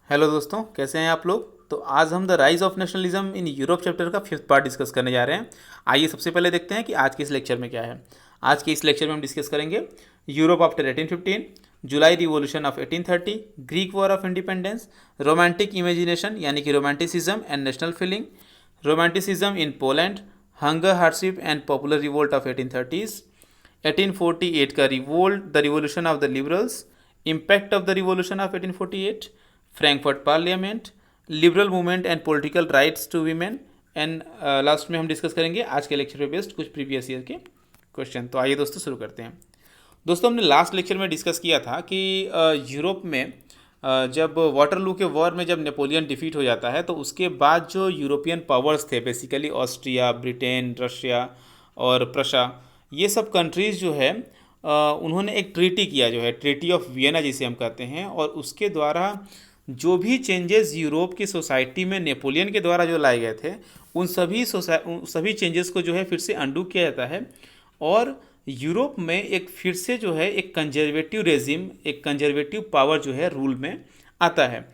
Hello दोस्तों, कैसे हैं आप लोग। तो आज हम the rise of nationalism in Europe chapter का 5th पार्ट डिस्कस करने जा रहे हैं। आइए सबसे पहले देखते हैं कि आज के इस लेक्चर में क्या है। आज के इस लेक्चर में हम डिस्कस करेंगे Europe after 1815, July revolution of 1830, Greek war of independence, romantic imagination यानी कि romanticism and national feeling, romanticism in Poland, hunger hardship and popular revolt of 1830s, 1848 का revolt the revolution of the liberals, impact of the revolution of 1848, Frankfurt parliament, liberal movement and political rights to women and last में हम discuss करेंगे आज के lecture पे based कुछ previous year के question. तो आइए दोस्तों शुरू करते हैं। दोस्तों, हमने लास्ट लेक्चर में डिस्कस किया था कि यूरोप में जब वाटरलू के वॉर में जब नेपोलियन डिफीट हो जाता है तो उसके बाद जो यूरोपियन पावर्स थे, बेसिकली ऑस्ट्रिया, ब्रिटेन, रशिया और प्रशा, ये सब कंट्रीज़ जो है उन्होंने एक ट्रीटी किया, जो है ट्रीटी ऑफ वियना जिसे हम कहते हैं, और उसके द्वारा जो भी चेंजेस यूरोप की सोसाइटी में नेपोलियन के द्वारा जो लाए गए थे उन सभी चेंजेस को जो है फिर से अंडू किया जाता है और यूरोप में एक फिर से जो है एक कंजर्वेटिव रेजिम, एक कंजर्वेटिव पावर जो है रूल में आता है।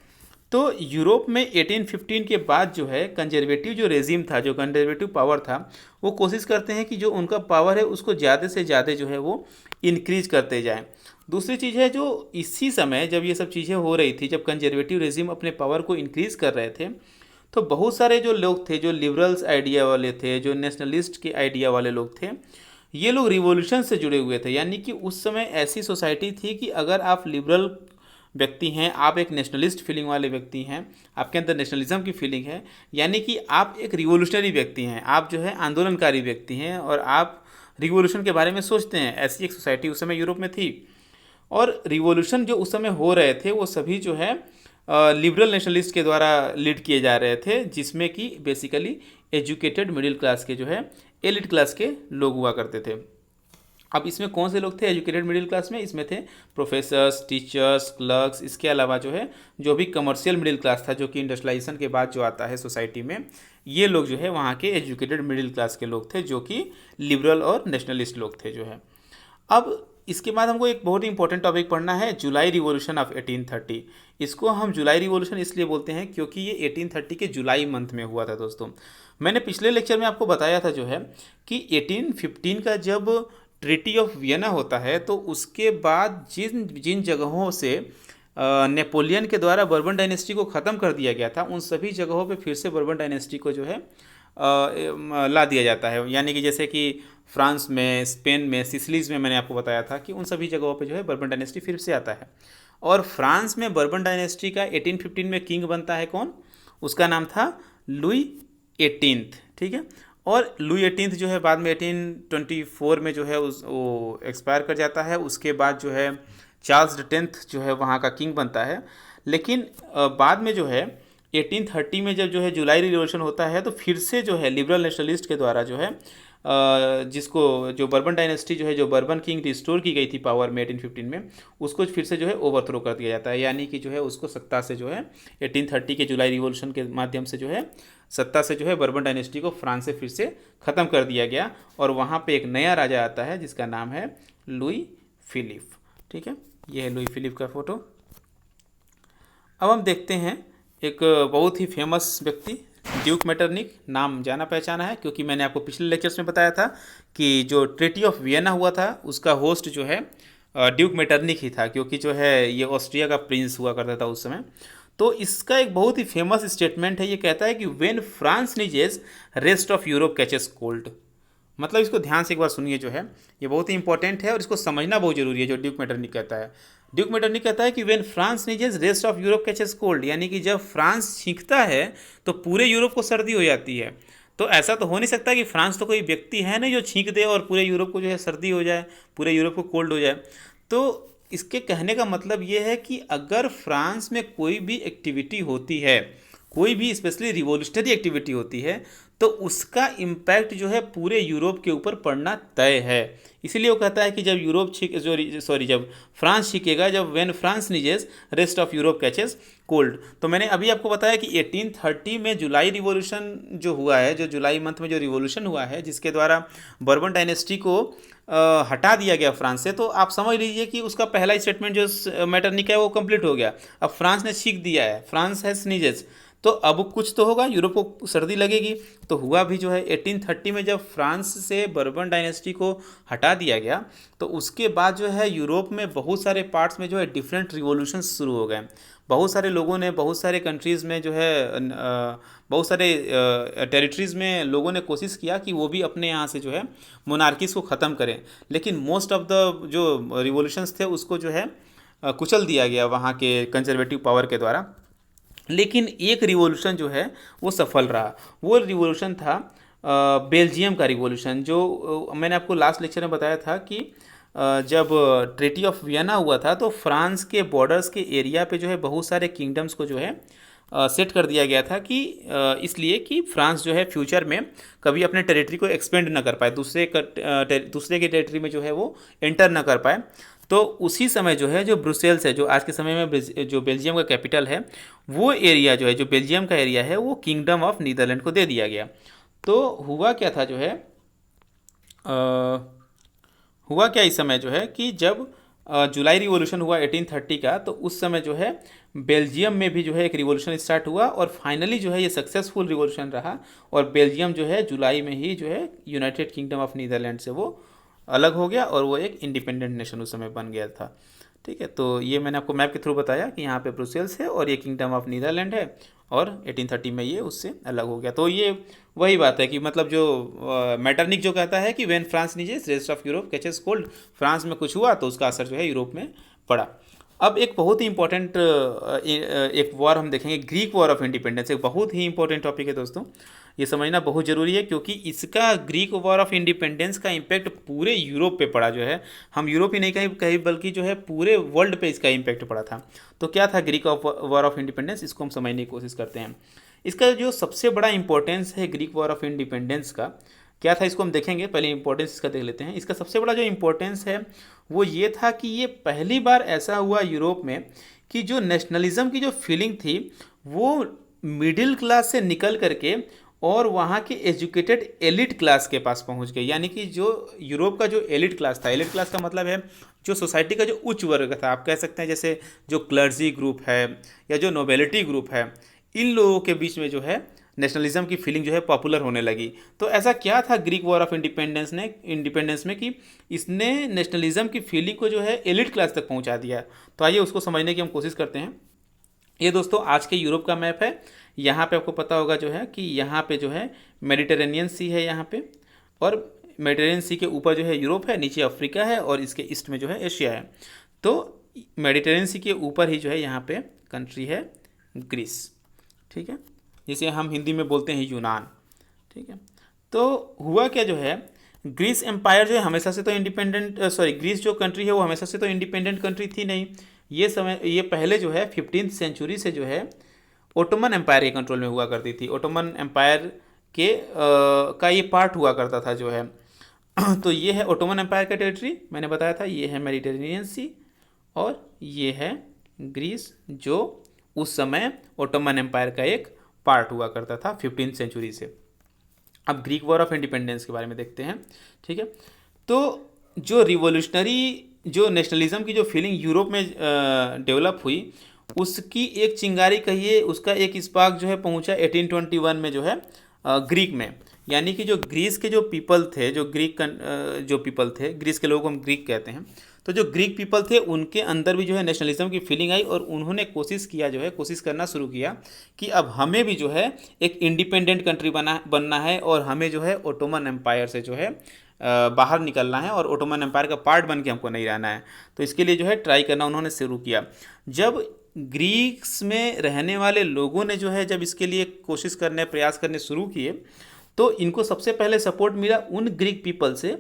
तो यूरोप में 1815 के बाद जो है कंजर्वेटिव जो रेजिम था, जो कंजर्वेटिव पावर था, वो कोशिश करते हैं कि जो उनका पावर है उसको ज़्यादा से ज़्यादा जो है वो इंक्रीज करते जाएं। दूसरी चीज़ है, जो इसी समय जब ये सब चीज़ें हो रही थी, जब कंजर्वेटिव रेजिम अपने पावर को इंक्रीज कर रहे थे, तो बहुत सारे जो लोग थे, जो लिबरल्स आइडिया वाले थे, जो नेशनलिस्ट के आइडिया वाले लोग थे, ये लोग रिवॉल्यूशन से जुड़े हुए थे। यानी कि उस समय ऐसी सोसाइटी थी कि अगर आप लिबरल व्यक्ति हैं, आप एक नेशनलिस्ट फीलिंग वाले व्यक्ति हैं, आपके अंदर नेशनलिज्म की फीलिंग है, यानी कि आप एक रिवोल्यूशनरी व्यक्ति हैं, आप जो है आंदोलनकारी व्यक्ति हैं और आप रिवोल्यूशन के बारे में सोचते हैं, ऐसी एक सोसाइटी उस समय यूरोप में थी। और रिवॉल्यूशन जो उस समय हो रहे थे वो सभी जो है लिबरल नेशनलिस्ट के द्वारा लीड किए जा रहे थे, जिसमें कि बेसिकली एजुकेटेड मिडिल क्लास के जो है एलिट क्लास के लोग हुआ करते थे। अब इसमें कौन से लोग थे एजुकेटेड मिडिल क्लास में? इसमें थे प्रोफेसर्स, टीचर्स, क्लर्क्स, इसके अलावा जो है जो भी कमर्शियल मिडिल क्लास था, जो कि इंडस्ट्रियलाइजेशन के बाद जो आता है सोसाइटी में, ये लोग जो है वहाँ के एजुकेटेड मिडिल क्लास के लोग थे, जो कि लिबरल और नेशनलिस्ट लोग थे जो है। अब इसके बाद हमको एक बहुत ही इंपॉर्टेंट टॉपिक पढ़ना है, जुलाई रिवॉल्यूशन ऑफ 1830। इसको हम जुलाई रिवॉल्यूशन इसलिए बोलते हैं क्योंकि ये 1830 के जुलाई मंथ में हुआ था। दोस्तों, मैंने पिछले लेक्चर में आपको बताया था जो है कि 1815 का जब ट्रीटी ऑफ वियना होता है तो उसके बाद जिन जिन जगहों से नेपोलियन के द्वारा बर्बन डायनेस्टी को ख़त्म कर दिया गया था, उन सभी जगहों पे फिर से बर्बन डायनेस्टी को जो है ला दिया जाता है। यानी कि जैसे कि फ्रांस में, स्पेन में, सिसिलीज में मैंने आपको बताया था कि उन सभी जगहों पे जो है बर्बन डायनेस्टी फिर से आता है। और फ्रांस में बर्बन डायनेस्टी का 1815 में किंग बनता है कौन? उसका नाम था लुई 18th। ठीक है। और लुई 18th जो है बाद में 1824 में जो है वो एक्सपायर कर जाता है। उसके बाद जो है चार्ल्स द 10th जो है वहाँ का किंग बनता है। लेकिन बाद में जो है 1830 में जब जो है जुलाई रिवॉल्यूशन होता है तो फिर से जो है लिबरल नेशनलिस्ट के द्वारा जो है जिसको जो बर्बन डायनेस्टी जो है, जो बर्बन किंग रिस्टोर की गई थी पावर में 1815 में, उसको फिर से जो है ओवरथ्रो कर दिया जाता है। यानी कि जो है उसको सत्ता से जो है 1830 के जुलाई रिवॉल्यूशन के माध्यम से जो है सत्ता से जो है बर्बन डायनेस्टी को फ्रांस से फिर से ख़त्म कर दिया गया और वहाँ पे एक नया राजा आता है जिसका नाम है लुई फिलिप। ठीक है, ये है लुई फिलिप का फोटो। अब हम देखते हैं एक बहुत ही फेमस व्यक्ति, ड्यूक मेटरनिक, नाम जाना पहचाना है क्योंकि मैंने आपको पिछले लेक्चर्स में बताया था कि जो ट्रीटी ऑफ वियना हुआ था उसका होस्ट जो है ड्यूक मेटरनिक ही था, क्योंकि जो है ये ऑस्ट्रिया का प्रिंस हुआ करता था उस समय। तो इसका एक बहुत ही फेमस स्टेटमेंट है, ये कहता है कि when France नीजेस rest of Europe catches cold. मतलब इसको ध्यान से एक बार सुनिए, जो है ये बहुत ही इंपॉर्टेंट है और इसको समझना बहुत जरूरी है। जो ड्यूक मेटरनिक कहता है, ड्यूक मेटरनिक कहता है कि when France नीजेस rest of Europe catches cold, यानी कि जब फ्रांस छींकता है तो पूरे यूरोप को सर्दी हो जाती है। तो ऐसा तो हो नहीं सकता कि फ्रांस तो कोई व्यक्ति है नहीं जो छींक दे और पूरे यूरोप को जो है सर्दी हो जाए, पूरे यूरोप को कोल्ड हो जाए। तो इसके कहने का मतलब ये है कि अगर फ्रांस में कोई भी एक्टिविटी होती है, कोई भी स्पेशली रिवॉल्यूशनरी एक्टिविटी होती है, तो उसका इम्पैक्ट जो है पूरे यूरोप के ऊपर पड़ना तय है। इसीलिए वो कहता है कि जब जब फ्रांस छिकेगा, जब when France नीजेस rest of Europe catches cold. तो मैंने अभी आपको बताया कि 1830 में जुलाई रिवॉल्यूशन जो हुआ है, जो जुलाई मंथ में जो रिवॉल्यूशन हुआ है, जिसके द्वारा बर्बन डायनेस्टी को हटा दिया गया फ्रांस से, तो आप समझ लीजिए कि उसका पहला स्टेटमेंट जो मैटरनिक है वो कंप्लीट हो गया। अब फ्रांस ने छीक दिया है, फ्रांस है स्नीजेस, तो अब कुछ तो होगा, यूरोप को सर्दी लगेगी। तो हुआ भी जो है 1830 में जब फ्रांस से बर्बन डायनेस्टी को हटा दिया गया, तो उसके बाद जो है यूरोप में बहुत सारे पार्ट्स में जो है डिफरेंट रिवॉल्यूशन शुरू हो गए। बहुत सारे लोगों ने, बहुत सारे कंट्रीज़ में जो है बहुत सारे टेरिटरीज़ में लोगों ने कोशिश किया कि वो भी अपने यहाँ से जो है मोनार्कीज़ को ख़त्म करें, लेकिन मोस्ट ऑफ द जो रिवॉल्यूशंस थे उसको जो है कुचल दिया गया वहाँ के कंजर्वेटिव पावर के द्वारा। लेकिन एक रिवॉल्यूशन जो है वो सफल रहा। वो रिवॉल्यूशन था बेल्जियम का रिवॉल्यूशन, जो मैंने आपको लास्ट लेक्चर में बताया था कि जब ट्रीटी ऑफ वियना हुआ था, तो फ्रांस के बॉर्डर्स के एरिया पे जो है बहुत सारे किंगडम्स को जो है सेट कर दिया गया था कि इसलिए कि फ्रांस जो है फ्यूचर में कभी अपने टेरिटरी को एक्सपेंड ना कर पाए, दूसरे के टेरिटरी में जो है वो एंटर ना कर पाए। तो उसी समय जो है, जो ब्रुसेल्स है, जो आज के समय में जो बेल्जियम का कैपिटल है, वो एरिया जो है, जो बेल्जियम का एरिया है, वो किंगडम ऑफ नीदरलैंड को दे दिया गया। तो हुआ क्या था जो है, हुआ क्या इस समय जो है कि जब जुलाई रिवॉल्यूशन हुआ 1830 का, तो उस समय जो है बेल्जियम में भी जो है एक रिवॉल्यूशन स्टार्ट हुआ, और फाइनली जो है ये सक्सेसफुल रिवॉल्यूशन रहा, और बेल्जियम जो है जुलाई में ही जो है यूनाइटेड किंगडम ऑफ नीदरलैंड से वो अलग हो गया, और वो एक इंडिपेंडेंट नेशन उस समय बन गया था। ठीक है, तो ये मैंने आपको मैप के थ्रू बताया कि यहाँ पे ब्रुसेल्स है और ये किंगडम ऑफ नीदरलैंड है, और 1830 में ये उससे अलग हो गया। तो ये वही बात है कि मतलब जो मैटरनिक जो कहता है कि when France नीजेस rest of Europe catches cold, France में कुछ हुआ तो उसका असर जो है यूरोप में पड़ा। अब एक बहुत ही इंपॉर्टेंट एक वॉर हम देखेंगे, ग्रीक वॉर ऑफ इंडिपेंडेंस। एक बहुत ही इंपॉर्टेंट टॉपिक है दोस्तों, ये समझना बहुत ज़रूरी है, क्योंकि इसका ग्रीक वॉर ऑफ इंडिपेंडेंस का इम्पैक्ट पूरे यूरोप पे पड़ा जो है। हम यूरोप ही नहीं कहीं बल्कि जो है पूरे वर्ल्ड पे इसका इम्पैक्ट पड़ा था। तो क्या था ग्रीक वॉर ऑफ इंडिपेंडेंस, इसको हम समझने की कोशिश करते हैं। इसका जो सबसे बड़ा इंपॉर्टेंस है ग्रीक वॉर ऑफ इंडिपेंडेंस का, क्या था इसको हम देखेंगे। पहले इंपॉर्टेंस इसका देख लेते हैं। इसका सबसे बड़ा जो इंपॉर्टेंस है वो ये था कि ये पहली बार ऐसा हुआ यूरोप में कि जो नेशनलिज्म की जो फीलिंग थी वो मिडिल क्लास से निकल करके और वहाँ के एजुकेटेड एलिट क्लास के पास पहुँच गई। यानी कि जो यूरोप का जो एलिट क्लास था, एलिट क्लास का मतलब है जो सोसाइटी का जो उच्च वर्ग था, आप कह सकते हैं जैसे जो क्लर्जी ग्रुप है या जो नोबेलिटी ग्रुप है, इन लोगों के बीच में जो है नेशनलिज्म की फीलिंग जो है पॉपुलर होने लगी। तो ऐसा क्या था ग्रीक वॉर ऑफ इंडिपेंडेंस में कि इसने नेशनलिज्म की फीलिंग को जो है एलिट क्लास तक पहुंचा दिया। तो आइए उसको समझने की हम कोशिश करते हैं। ये दोस्तों आज के यूरोप का मैप है। यहाँ पे आपको पता होगा जो है कि यहाँ पे जो है मेडिटेरेनियन सी है यहाँ पे, और मेडिटेरेनियन सी के ऊपर जो है यूरोप है, नीचे अफ्रीका है, और इसके ईस्ट में जो है एशिया है। तो मेडिटेरेनियन सी के ऊपर ही जो है यहाँ पे कंट्री है ग्रीस। ठीक है, जिसे हम हिंदी में बोलते हैं यूनान। ठीक है, तो हुआ क्या जो है, ग्रीस एम्पायर जो है हमेशा से तो ग्रीस जो कंट्री है वो हमेशा से तो इंडिपेंडेंट कंट्री थी नहीं। ये पहले जो है 15th सेंचुरी से जो है ओटोमन एम्पायर के कंट्रोल में हुआ करती थी। ओटोमन एम्पायर के का ये पार्ट हुआ करता था जो है। तो ये है ओटोमन एम्पायर का टेरिटरी, मैंने बताया था। ये है मेडिटेरेनियन सी और ये है ग्रीस, जो उस समय ओटोमन एम्पायर का एक पार्ट हुआ करता था 15th सेंचुरी से। अब ग्रीक वॉर ऑफ इंडिपेंडेंस के बारे में देखते हैं। ठीक है, तो जो रिवोल्यूशनरी जो नेशनलिज्म की जो फीलिंग यूरोप में डेवलप हुई, उसकी एक चिंगारी कहिए, उसका एक स्पार्क जो है पहुंचा 1821 में जो है ग्रीक में। यानी कि जो ग्रीस के जो पीपल थे, जो पीपल थे, ग्रीस के लोगों को हम ग्रीक कहते हैं, तो जो ग्रीक पीपल थे उनके अंदर भी जो है नेशनलिज्म की फीलिंग आई, और उन्होंने कोशिश करना शुरू किया कि अब हमें भी जो है एक इंडिपेंडेंट कंट्री बनना है, और हमें जो है ओटोमन एम्पायर से जो है बाहर निकलना है, और ओटोमन एम्पायर का पार्ट बन के हमको नहीं रहना है। तो इसके लिए जो है ट्राई करना उन्होंने शुरू किया। जब ग्रीक्स में रहने वाले लोगों ने जो है जब इसके लिए प्रयास करने शुरू किए, तो इनको सबसे पहले सपोर्ट मिला उन ग्रीक पीपल से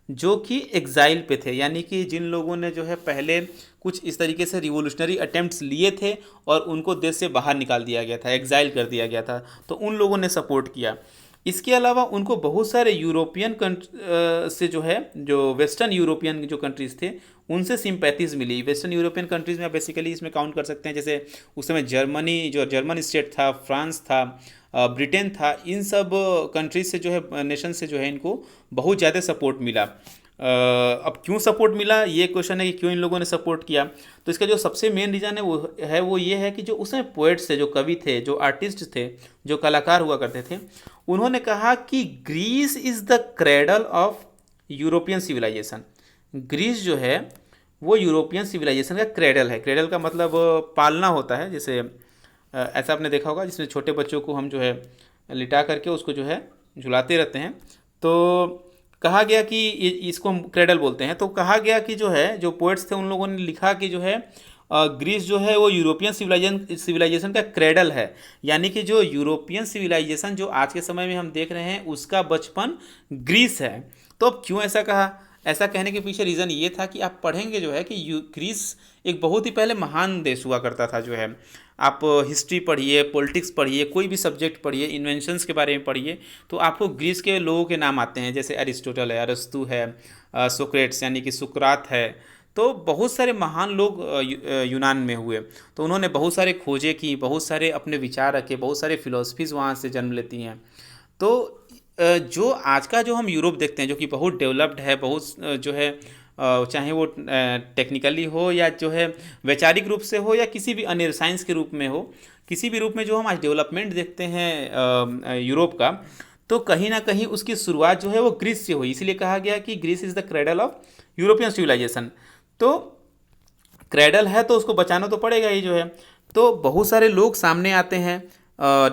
जो कि एग्जाइल पे थे। यानी कि जिन लोगों ने जो है पहले कुछ इस तरीके से रिवोल्यूशनरी अटेम्प्ट्स लिए थे और उनको देश से बाहर निकाल दिया गया था, एग्जाइल कर दिया गया था, तो उन लोगों ने सपोर्ट किया। इसके अलावा उनको बहुत सारे यूरोपियन से जो है, जो वेस्टर्न यूरोपियन जो कंट्रीज़ थे उनसे सिंपैथीज मिली। वेस्टर्न यूरोपियन कंट्रीज़ में आप बेसिकली इसमें काउंट कर सकते हैं, जैसे उस समय जर्मनी, जो जर्मन स्टेट था, फ्रांस था, ब्रिटेन था, इन सब कंट्रीज से जो है, नेशन से जो है, इनको बहुत ज़्यादा सपोर्ट मिला। अब क्यों सपोर्ट मिला, ये क्वेश्चन है कि क्यों इन लोगों ने सपोर्ट किया। तो इसका जो सबसे मेन रीज़न है वो ये है कि जो उसमें पोएट्स थे, जो कवि थे, जो आर्टिस्ट थे, जो कलाकार हुआ करते थे, उन्होंने कहा कि Greece is the cradle of European civilization. Greece जो है वो यूरोपियन सिविलाइजेशन का क्रेडल है। क्रेडल का मतलब पालना होता है, जैसे ऐसा आपने देखा होगा जिसमें छोटे बच्चों को हम जो है लिटा करके उसको जो है झुलाते रहते हैं। तो कहा गया कि इसको हम क्रेडल बोलते हैं। तो कहा गया कि जो है, जो पोएट्स थे उन लोगों ने लिखा कि जो है ग्रीस जो है वो यूरोपियन सिविलाइजेशन का क्रेडल है, यानी कि जो यूरोपियन सिविलाइजेशन जो आज के समय में हम देख रहे हैं उसका बचपन ग्रीस है। तो अब क्यों ऐसा कहा, ऐसा कहने के पीछे रीज़न ये था कि आप पढ़ेंगे जो है कि ग्रीस एक बहुत ही पहले महान देश हुआ करता था। जो है आप हिस्ट्री पढ़िए, पॉलिटिक्स पढ़िए, कोई भी सब्जेक्ट पढ़िए, इन्वेंशंस के बारे में पढ़िए, तो आपको ग्रीस के लोगों के नाम आते हैं, जैसे अरिस्टोटल है, अरस्तु है, सोक्रेट्स यानी कि सुकरात है। तो बहुत सारे महान लोग यूनान में हुए। तो उन्होंने बहुत सारे खोजें की, बहुत सारे अपने विचार रखे, बहुत सारे फिलोसफीज़ वहाँ से जन्म लेती हैं। तो जो आज का जो हम यूरोप देखते हैं, जो कि बहुत डेवलप्ड है, बहुत जो है चाहे वो टेक्निकली हो या जो है वैचारिक रूप से हो या किसी भी अन्य साइंस के रूप में हो, किसी भी रूप में जो हम आज डेवलपमेंट देखते हैं यूरोप का, तो कहीं ना कहीं उसकी शुरुआत जो है वो ग्रीस से हुई। इसलिए कहा गया कि Greece is the cradle of European civilization. तो क्रेडल है तो उसको बचाना तो पड़ेगा ही जो है। तो बहुत सारे लोग सामने आते हैं,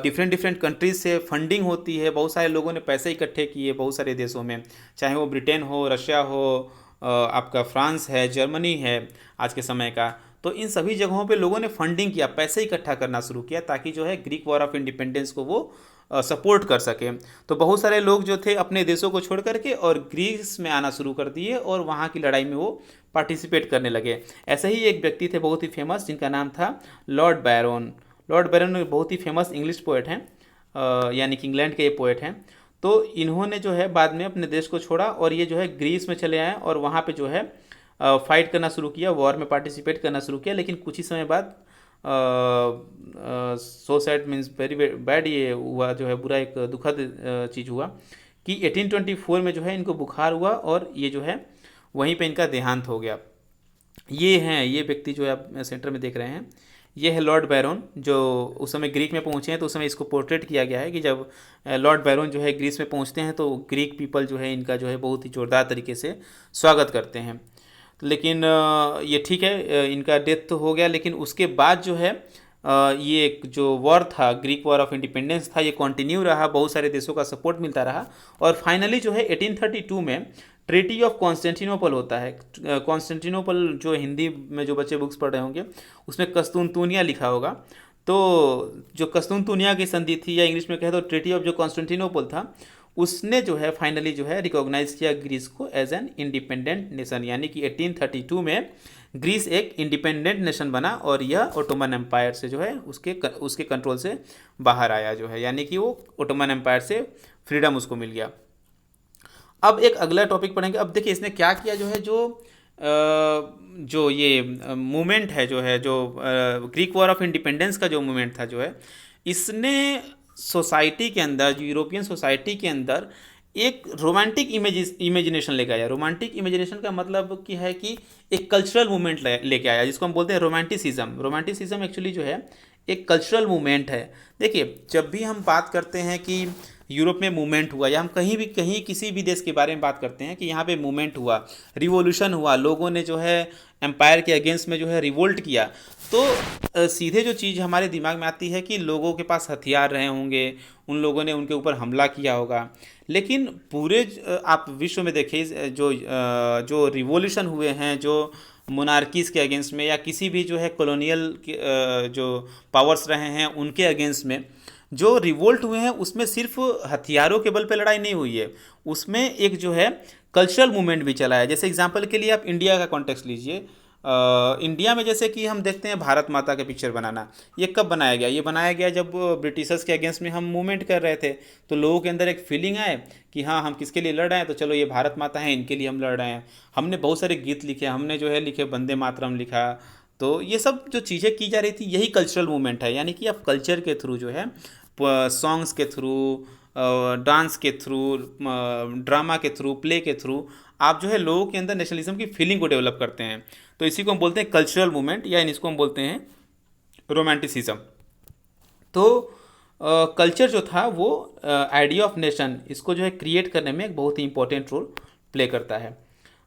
डिफरेंट डिफरेंट कंट्रीज से फंडिंग होती है, बहुत सारे लोगों ने पैसे इकट्ठे किए बहुत सारे देशों में, चाहे वो ब्रिटेन हो, रशिया हो, आपका फ्रांस है, जर्मनी है आज के समय का। तो इन सभी जगहों पे लोगों ने फंडिंग किया, पैसे इकट्ठा करना शुरू किया, ताकि जो है ग्रीक वॉर ऑफ इंडिपेंडेंस को वो सपोर्ट कर सके। तो बहुत सारे लोग जो थे अपने देशों को छोड़ करके और ग्रीस में आना शुरू कर दिए और वहाँ की लड़ाई में वो पार्टिसिपेट करने लगे। ऐसे ही एक व्यक्ति थे बहुत ही फेमस, जिनका नाम था लॉर्ड बैरोन। लॉर्ड बैरोन बहुत ही फेमस इंग्लिश पोएट हैं, यानी कि इंग्लैंड के ये पोएट हैं। तो इन्होंने जो है बाद में अपने देश को छोड़ा और ये जो है ग्रीस में चले आए और वहाँ पे जो है फाइट करना शुरू किया, वॉर में पार्टिसिपेट करना शुरू किया। लेकिन कुछ ही समय बाद so sad means very bad, ये हुआ जो है बुरा, एक दुखद चीज़ हुआ कि 1824 में जो है इनको बुखार हुआ और ये जो है वहीं पे इनका देहांत हो गया। ये हैं, ये व्यक्ति जो है आप सेंटर में देख रहे हैं, ये है लॉर्ड बैरोन, जो उस समय ग्रीक में पहुँचे हैं। तो उस समय इसको पोर्ट्रेट किया गया है कि जब लॉर्ड बैरोन जो है ग्रीस में पहुँचते हैं तो ग्रीक पीपल जो है इनका जो है बहुत ही जोरदार तरीके से स्वागत करते हैं। लेकिन ये ठीक है, इनका डेथ तो हो गया, लेकिन उसके बाद जो है ये एक जो वॉर था, ग्रीक वॉर ऑफ इंडिपेंडेंस था, ये कंटिन्यू रहा, बहुत सारे देशों का सपोर्ट मिलता रहा और फाइनली जो है 1832 में ट्रीटी ऑफ कॉन्स्टेंटिनोपल होता है। कॉन्स्टेंटिनोपल जो हिंदी में जो बच्चे बुक्स पढ़ रहे होंगे उसमें कस्तूनतूनिया लिखा होगा। तो जो कस्तूनतूनिया की संधि थी, या इंग्लिश में कहे तो ट्रीटी ऑफ जो कॉन्स्टेंटिनोपल था, उसने जो है फाइनली जो है रिकॉग्नाइज किया ग्रीस को एज एन इंडिपेंडेंट नेशन, यानी कि 1832 में ग्रीस एक इंडिपेंडेंट नेशन बना और यह ओटोमन एम्पायर से जो है उसके कंट्रोल से बाहर आया जो है, यानी कि वो ओटोमन एम्पायर से फ्रीडम उसको मिल गया। अब एक अगला टॉपिक पढ़ेंगे। अब देखिए इसने क्या किया, जो है जो ये मूवमेंट है, जो ग्रीक वॉर ऑफ इंडिपेंडेंस का जो मूवमेंट था जो है, इसने सोसाइटी के अंदर, जो यूरोपियन सोसाइटी के अंदर एक रोमांटिक इमेजिनेशन लेके आया। रोमांटिक इमेजिनेशन का मतलब कि है कि एक कल्चरल मूवमेंट लेके आया, जिसको हम बोलते हैं रोमांटिसिज्म। रोमांटिसिज्म एक्चुअली जो है एक कल्चरल मूवमेंट है। देखिए जब भी हम बात करते हैं कि यूरोप में मूवमेंट हुआ, या हम कहीं किसी भी देश के बारे में बात करते हैं कि यहाँ पे मूवमेंट हुआ, रिवॉल्यूशन हुआ, लोगों ने जो है एम्पायर के अगेंस्ट में जो है रिवोल्ट किया, तो सीधे जो चीज़ हमारे दिमाग में आती है कि लोगों के पास हथियार रहे होंगे, उन लोगों ने उनके ऊपर हमला किया होगा। लेकिन पूरे आप विश्व में देखिए जो रिवॉल्यूशन हुए हैं, जो मोनार्कीज़ के अगेंस्ट में या किसी भी जो है कॉलोनियल जो पावर्स रहे हैं उनके अगेंस्ट में जो रिवोल्ट हुए हैं, उसमें सिर्फ हथियारों के बल पे लड़ाई नहीं हुई है, उसमें एक जो है कल्चरल मूवमेंट भी चला है। जैसे एग्जांपल के लिए आप इंडिया का कॉन्टेक्स्ट लीजिए। इंडिया में जैसे कि हम देखते हैं भारत माता के पिक्चर बनाना, ये कब बनाया गया? ये बनाया गया जब ब्रिटिशर्स के अगेंस्ट में हम मूवमेंट कर रहे थे, तो लोगों के अंदर एक फीलिंग आए कि हाँ हम किसके लिए लड़ रहे हैं, तो चलो ये भारत माता है, इनके लिए हम लड़ रहे हैं। हमने बहुत सारे गीत लिखे, हमने जो है लिखे, वंदे मातरम लिखा। तो ये सब जो चीज़ें की जा रही थी, यही कल्चरल मूवमेंट है। यानी कि आप कल्चर के थ्रू जो है, सॉन्ग्स के थ्रू, डांस के थ्रू, ड्रामा के थ्रू, प्ले के थ्रू आप जो है लोगों के अंदर नेशनलिज्म की फीलिंग को डेवलप करते हैं। तो इसी को हम बोलते हैं कल्चरल मूवमेंट, या इसको हम बोलते हैं रोमांटिसिज्म। तो कल्चर जो था वो आइडिया ऑफ नेशन, इसको जो है क्रिएट करने में एक बहुत ही इंपॉर्टेंट रोल प्ले करता है।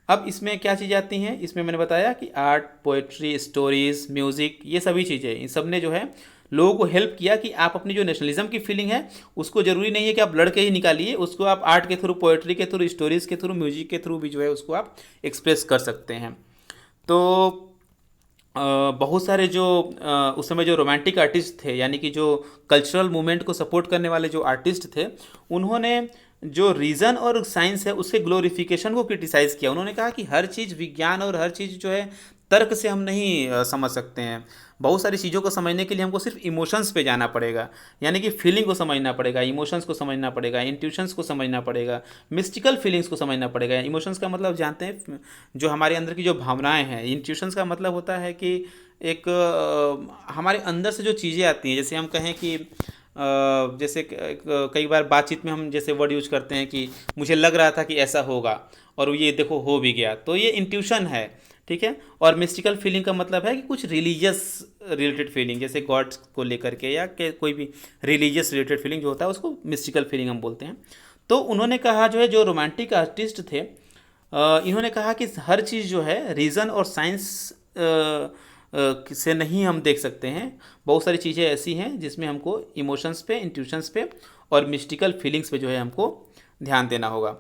अब इसमें क्या चीज़ें आती हैं? इसमें मैंने बताया कि आर्ट, पोएट्री, स्टोरीज, म्यूज़िक, ये सभी चीज़ें, इन सब ने जो है लोगों को हेल्प किया कि आप अपनी जो नेशनलिज्म की फीलिंग है उसको ज़रूरी नहीं है कि आप लड़के ही निकालिए, उसको आप आर्ट के थ्रू, पोएट्री के थ्रू, स्टोरीज़ के थ्रू, म्यूजिक के थ्रू भी जो है उसको आप एक्सप्रेस कर सकते हैं। तो बहुत सारे जो उस समय जो रोमांटिक आर्टिस्ट थे, यानी कि जो कल्चरल मूवमेंट को सपोर्ट करने वाले जो आर्टिस्ट थे, उन्होंने जो रीज़न और साइंस है उसके ग्लोरिफिकेशन को क्रिटिसाइज़ किया। उन्होंने कहा कि हर चीज़ विज्ञान और हर चीज़ जो है तर्क से हम नहीं समझ सकते हैं। बहुत सारी चीज़ों को समझने के लिए हमको सिर्फ इमोशंस पे जाना पड़ेगा, यानी कि फीलिंग को समझना पड़ेगा, इमोशंस को समझना पड़ेगा, इंट्यूशंस को समझना पड़ेगा, मिस्टिकल फीलिंग्स को समझना पड़ेगा। इमोशंस का मतलब जानते हैं, जो हमारे अंदर की जो भावनाएं हैं। इंट्यूशंस का मतलब होता है कि एक हमारे अंदर से जो चीज़ें आती हैं, जैसे हम कहें कि जैसे कई बार बातचीत में हम जैसे वर्ड यूज करते हैं कि मुझे लग रहा था कि ऐसा होगा और ये देखो हो भी गया, तो ये इंट्यूशन है, ठीक है। और मिस्टिकल फीलिंग का मतलब है कि कुछ रिलीजियस रिलेटेड फीलिंग, जैसे गॉड को लेकर के या कोई भी रिलीजियस रिलेटेड फीलिंग जो होता है उसको मिस्टिकल फीलिंग हम बोलते हैं। तो उन्होंने कहा जो है, जो रोमांटिक आर्टिस्ट थे, इन्होंने कहा कि हर चीज़ जो है रीज़न और साइंस से नहीं हम देख सकते हैं। बहुत सारी चीज़ें ऐसी हैं जिसमें हमको इमोशंस पे, इंट्यूशंस पे और मिस्टिकल फीलिंग्स पे जो है हमको ध्यान देना होगा।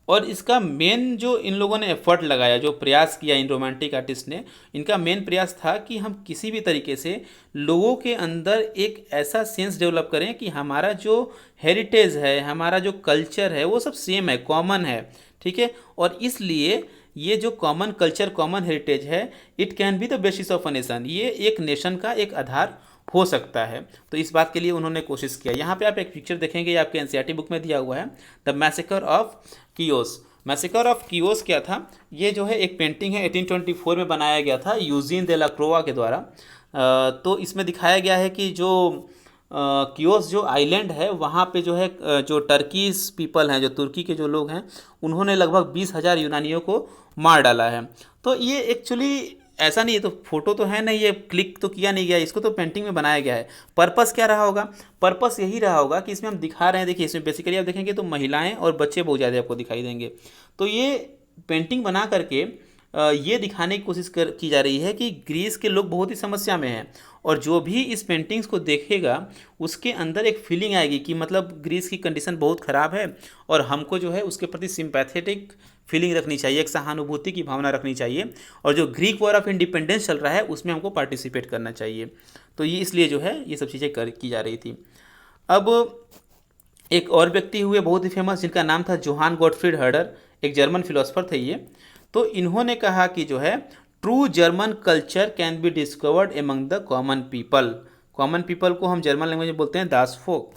और इसका मेन जो इन लोगों ने एफर्ट लगाया, जो प्रयास किया इन रोमांटिक आर्टिस्ट ने, इनका मेन प्रयास था कि हम किसी भी तरीके से लोगों के अंदर एक ऐसा सेंस डेवलप करें कि हमारा जो हेरिटेज है, हमारा जो कल्चर है, वो सब सेम है, कॉमन है, ठीक है। और इसलिए ये जो कॉमन कल्चर, कॉमन हेरिटेज है, it can be the basis of a nation, ये एक नेशन का एक आधार हो सकता है। तो इस बात के लिए उन्होंने कोशिश किया। यहाँ पे आप एक पिक्चर देखेंगे, ये आपके एनसीईआरटी बुक में दिया हुआ है, the massacre of chaos. Massacre of chaos क्या था? ये जो है एक पेंटिंग है, 1824 में बनाया गया था यूजीन दे ला क्रोआ के द्वारा। तो इसमें दिखाया गया है कि जो कियोस जो आइलैंड है, वहाँ पे जो है जो टर्कीज पीपल हैं, जो तुर्की के जो लोग हैं, उन्होंने लगभग 20,000 यूनानियों को मार डाला है। तो ये एक्चुअली ऐसा नहीं है, तो फोटो तो है नहीं, ये क्लिक तो किया नहीं गया, इसको तो पेंटिंग में बनाया गया है। पर्पस क्या रहा होगा? पर्पस यही रहा होगा कि इसमें हम दिखा रहे हैं, देखिए इसमें बेसिकली आप देखेंगे तो महिलाएं और बच्चे बहुत ज़्यादा आपको दिखाई देंगे। तो ये पेंटिंग बना करके ये दिखाने की कोशिश की जा रही है कि ग्रीस के लोग बहुत ही समस्या में हैं, और जो भी इस पेंटिंग्स को देखेगा उसके अंदर एक फीलिंग आएगी कि मतलब ग्रीस की कंडीशन बहुत ख़राब है, और हमको जो है उसके प्रति सिंपैथेटिक फीलिंग रखनी चाहिए, एक सहानुभूति की भावना रखनी चाहिए, और जो ग्रीक वॉर ऑफ इंडिपेंडेंस चल रहा है उसमें हमको पार्टिसिपेट करना चाहिए। तो ये इसलिए जो है ये सब चीज़ें की जा रही थी। अब एक और व्यक्ति हुए बहुत ही फेमस, जिनका नाम था जोहान गॉटफ्रीड हर्डर, एक जर्मन फिलोसफर थे ये। तो इन्होंने कहा कि जो है true German culture can be discovered among the common people. Common people को हम जर्मन लैंग्वेज में बोलते हैं दास फोक।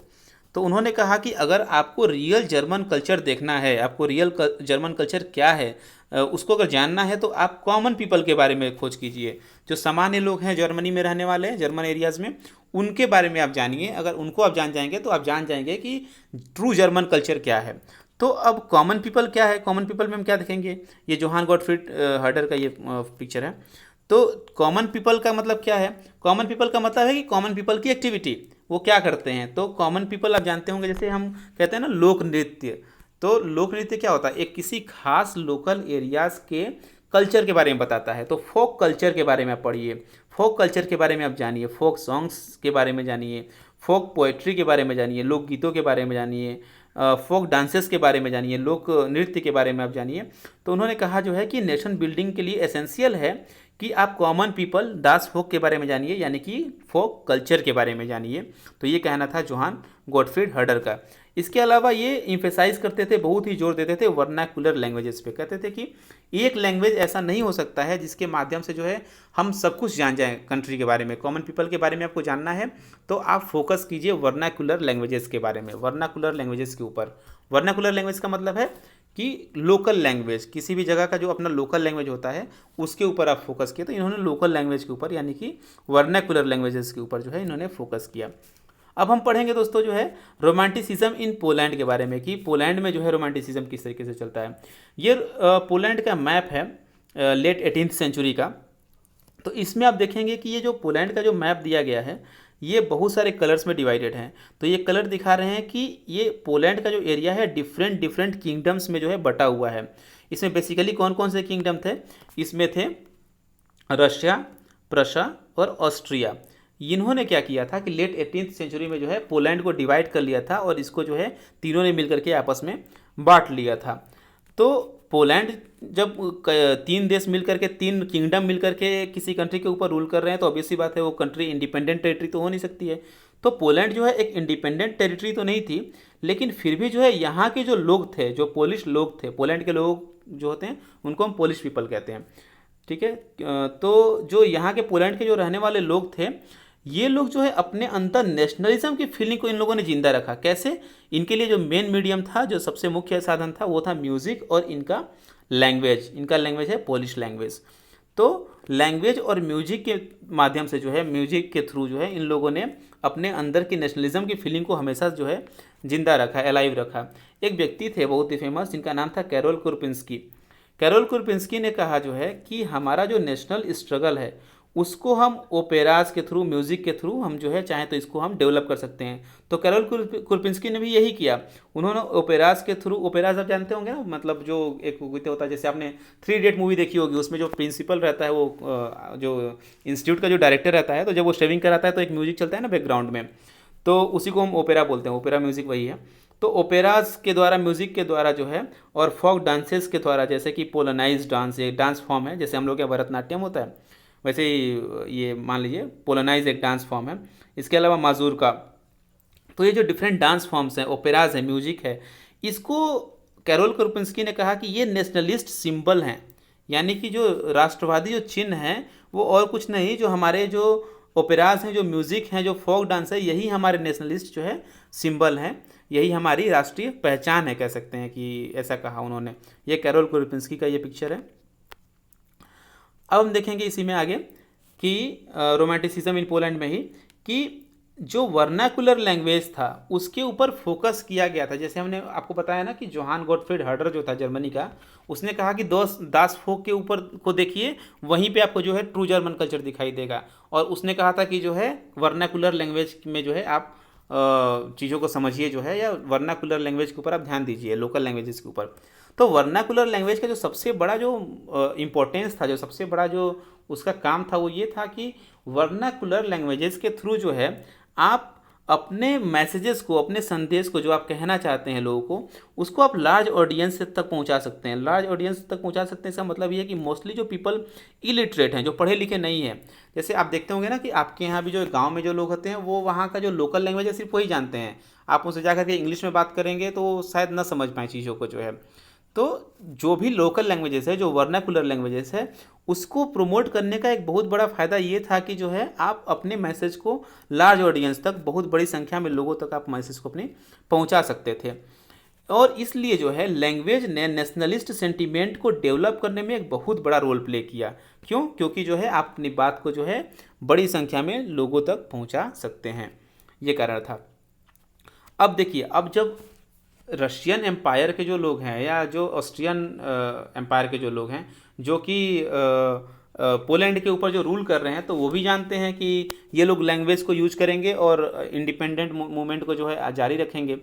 तो उन्होंने कहा कि अगर आपको रियल जर्मन कल्चर देखना है, आपको रियल जर्मन कल्चर क्या है उसको अगर जानना है, तो आप कॉमन पीपल के बारे में खोज कीजिए। जो सामान्य लोग हैं जर्मनी में रहने वाले हैं, जर्मन एरियाज़ में, उनके बारे में आप जानिए। अगर उनको आप जान जाएंगे तो आप जान जाएंगे कि ट्रू जर्मन कल्चर क्या है। तो अब कॉमन पीपल क्या है? कॉमन पीपल में हम क्या देखेंगे? ये जोहान गॉटफ्रीड हर्डर का ये पिक्चर है। तो कॉमन पीपल का मतलब क्या है? कॉमन पीपल का मतलब है कि कॉमन पीपल की एक्टिविटी, वो क्या करते हैं। तो कॉमन पीपल आप जानते होंगे, जैसे हम कहते हैं ना लोक नृत्य। तो लोक नृत्य क्या होता है? एक किसी खास लोकल एरियाज़ के कल्चर के बारे में बताता है। तो फोक कल्चर के बारे में आप पढ़िए, फोक कल्चर के बारे में आप जानिए, फोक सॉन्ग्स के बारे में जानिए, फोक पोएट्री के बारे में जानिए, लोकगीतों के बारे में जानिए, फोक डांसेस के बारे में जानिए, लोक नृत्य के बारे में आप जानिए। तो उन्होंने कहा जो है कि नेशन बिल्डिंग के लिए एसेंशियल है कि आप कॉमन पीपल दास फोक के बारे में जानिए, यानी कि फोक कल्चर के बारे में जानिए। तो ये कहना था जोहान गॉटफ्रीड हर्डर का। इसके अलावा ये इम्फेसाइज करते थे, बहुत ही जोर देते थे वर्नाकुलर लैंग्वेजेस पे। कहते थे कि एक लैंग्वेज ऐसा नहीं हो सकता है जिसके माध्यम से जो है हम सब कुछ जान जाएं कंट्री के बारे में, कॉमन पीपल के बारे में आपको जानना है तो आप फोकस कीजिए वर्नाकुलर लैंग्वेजेस के बारे में, वर्नाकुलर लैंग्वेजेस के ऊपर। वर्नाकुलर लैंग्वेज का मतलब है कि लोकल लैंग्वेज, किसी भी जगह का जो अपना लोकल लैंग्वेज होता है उसके ऊपर आप फोकस किए। तो इन्होंने लोकल लैंग्वेज के ऊपर यानी कि वर्नाकुलर लैंग्वेजेस के ऊपर जो है इन्होंने फोकस किया। अब हम पढ़ेंगे दोस्तों जो है रोमांटिसिज्म इन पोलैंड के बारे में, कि पोलैंड में जो है रोमांटिसिज्म किस तरीके से चलता है। ये पोलैंड का मैप है लेट 18th सेंचुरी का। तो इसमें आप देखेंगे कि ये जो पोलैंड का जो मैप दिया गया है ये बहुत सारे कलर्स में डिवाइडेड हैं। तो ये कलर दिखा रहे हैं कि ये पोलैंड का जो एरिया है डिफरेंट डिफरेंट किंगडम्स में जो है बटा हुआ है। इसमें बेसिकली कौन कौन से किंगडम थे, इसमें थे रशिया, प्रशा और ऑस्ट्रिया। इन्होंने क्या किया था कि लेट 18th सेंचुरी में जो है पोलैंड को डिवाइड कर लिया था और इसको जो है तीनों ने मिलकर के आपस में बांट लिया था। तो पोलैंड जब तीन देश मिलकर के, तीन किंगडम मिलकर के किसी कंट्री के ऊपर रूल कर रहे हैं तो ऑब्वियसली बात है वो कंट्री इंडिपेंडेंट टेरिटरी तो हो नहीं सकती है। तो पोलैंड जो है एक इंडिपेंडेंट टेरिटरी तो नहीं थी, लेकिन फिर भी जो है यहाँ के जो लोग थे, जो पोलिश लोग थे, पोलैंड के लोग जो होते हैं उनको हम पोलिश पीपल कहते हैं, ठीक है। तो जो यहाँ के पोलैंड के जो रहने वाले लोग थे, ये लोग जो है अपने अंदर नेशनलिज्म की फीलिंग को इन लोगों ने जिंदा रखा। कैसे? इनके लिए जो मेन मीडियम था, जो सबसे मुख्य साधन था, वो था म्यूजिक और इनका लैंग्वेज। इनका लैंग्वेज है पोलिश लैंग्वेज। तो लैंग्वेज और म्यूजिक के माध्यम से जो है, म्यूजिक के थ्रू जो है इन लोगों ने अपने अंदर की नेशनलिज्म की फीलिंग को हमेशा जो है जिंदा रखा, अलाइव रखा। एक व्यक्ति थे बहुत ही फेमस जिनका नाम था कैरोल कुरपिंस्की। कैरोल कुरपिंस्की ने कहा जो है कि हमारा जो नेशनल स्ट्रगल है उसको हम ओपेराज के थ्रू, म्यूज़िक के थ्रू हम जो है चाहें तो इसको हम डेवलप कर सकते हैं। तो कैरोल कुरपिंस्की ने भी यही किया। उन्होंने ओपेराज के थ्रू, ओपेराज आप जानते होंगे ना, मतलब जो एक होता है, जैसे आपने 3 इडियट मूवी देखी होगी, उसमें जो प्रिंसिपल रहता है, वो जो इंस्टीट्यूट का जो डायरेक्टर रहता है, तो जब वो शेविंग कराता है तो एक म्यूजिक चलता है ना बैकग्राउंड में, तो उसी को हम ओपेरा बोलते हैं। ओपेरा म्यूज़िक वही है। तो ओपेराज के द्वारा, म्यूज़िक के द्वारा जो है, और फोक डांसेस के द्वारा, जैसे कि पोलोनाइज डांस एक डांस फॉर्म है, जैसे हम लोग के भरतनाट्यम होता है वैसे ही ये मान लीजिए पोलोनाइज एक डांस फॉर्म है। इसके अलावा माजूरका। तो ये जो डिफरेंट डांस फॉर्म्स हैं, ओपेराज है, म्यूजिक है, इसको कैरोल कुरपिंस्की ने कहा कि ये नेशनलिस्ट सिंबल हैं, यानी कि जो राष्ट्रवादी जो चिन्ह हैं वो और कुछ नहीं, जो हमारे जो ओपेराज हैं, जो म्यूज़िक हैं, जो फोक डांस है, यही हमारे नेशनलिस्ट जो है सिंबल हैं, यही हमारी राष्ट्रीय पहचान है, कह सकते हैं कि ऐसा कहा उन्होंने। ये कैरोल कुरपिंस्की का ये पिक्चर है। अब हम देखेंगे इसी में आगे कि रोमांटिसिज्म इन पोलैंड में ही कि जो वर्नाकुलर लैंग्वेज था उसके ऊपर फोकस किया गया था। जैसे हमने आपको बताया ना कि जोहान गॉटफ्रीड हर्डर जो था जर्मनी का, उसने कहा कि दास फोक के ऊपर को देखिए, वहीं पे आपको जो है ट्रू जर्मन कल्चर दिखाई देगा। और उसने कहा था कि जो है वर्नाकुलर लैंग्वेज में जो है आप चीज़ों को समझिए जो है, या वर्नाकुलर लैंग्वेज के ऊपर आप ध्यान दीजिए, लोकल लैंग्वेजेस के ऊपर। तो वर्नाकुलर लैंग्वेज का जो सबसे बड़ा जो इम्पोर्टेंस था, जो सबसे बड़ा जो उसका काम था, वो ये था कि वर्नाकुलर लैंग्वेजेस के थ्रू जो है आप अपने मैसेजेस को, अपने संदेश को, जो आप कहना चाहते हैं लोगों को, उसको आप लार्ज ऑडियंस तक पहुंचा सकते हैं। लार्ज ऑडियंस तक पहुंचा सकते हैं, इसका मतलब ये है कि मोस्टली जो पीपल इलिटरेट हैं, जो पढ़े लिखे नहीं हैं, जैसे आप देखते होंगे ना कि आपके यहाँ भी जो गांव में जो लोग होते हैं वो वहाँ का जो लोकल लैंग्वेज है सिर्फ वही जानते हैं। आप उनसे जाकर के इंग्लिश में बात करेंगे तो शायद ना समझ पाएँ चीज़ों को जो है। तो जो भी लोकल लैंग्वेजेस है, जो वर्नाकुलर लैंग्वेजेस है, उसको प्रमोट करने का एक बहुत बड़ा फ़ायदा ये था कि जो है आप अपने मैसेज को लार्ज ऑडियंस तक, बहुत बड़ी संख्या में लोगों तक आप मैसेज को अपने पहुंचा सकते थे। और इसलिए जो है लैंग्वेज ने नेशनलिस्ट सेंटीमेंट को डेवलप करने में एक बहुत बड़ा रोल प्ले किया। क्यों? क्योंकि जो है आप अपनी बात को जो है बड़ी संख्या में लोगों तक पहुँचा सकते हैं, ये कारण था। अब देखिए, अब जब रशियन एम्पायर के जो लोग हैं, या जो ऑस्ट्रियन एम्पायर के जो लोग हैं, जो कि पोलैंड के ऊपर जो रूल कर रहे हैं, तो वो भी जानते हैं कि ये लोग लैंग्वेज को यूज करेंगे और इंडिपेंडेंट मूवमेंट को जो है जारी रखेंगे।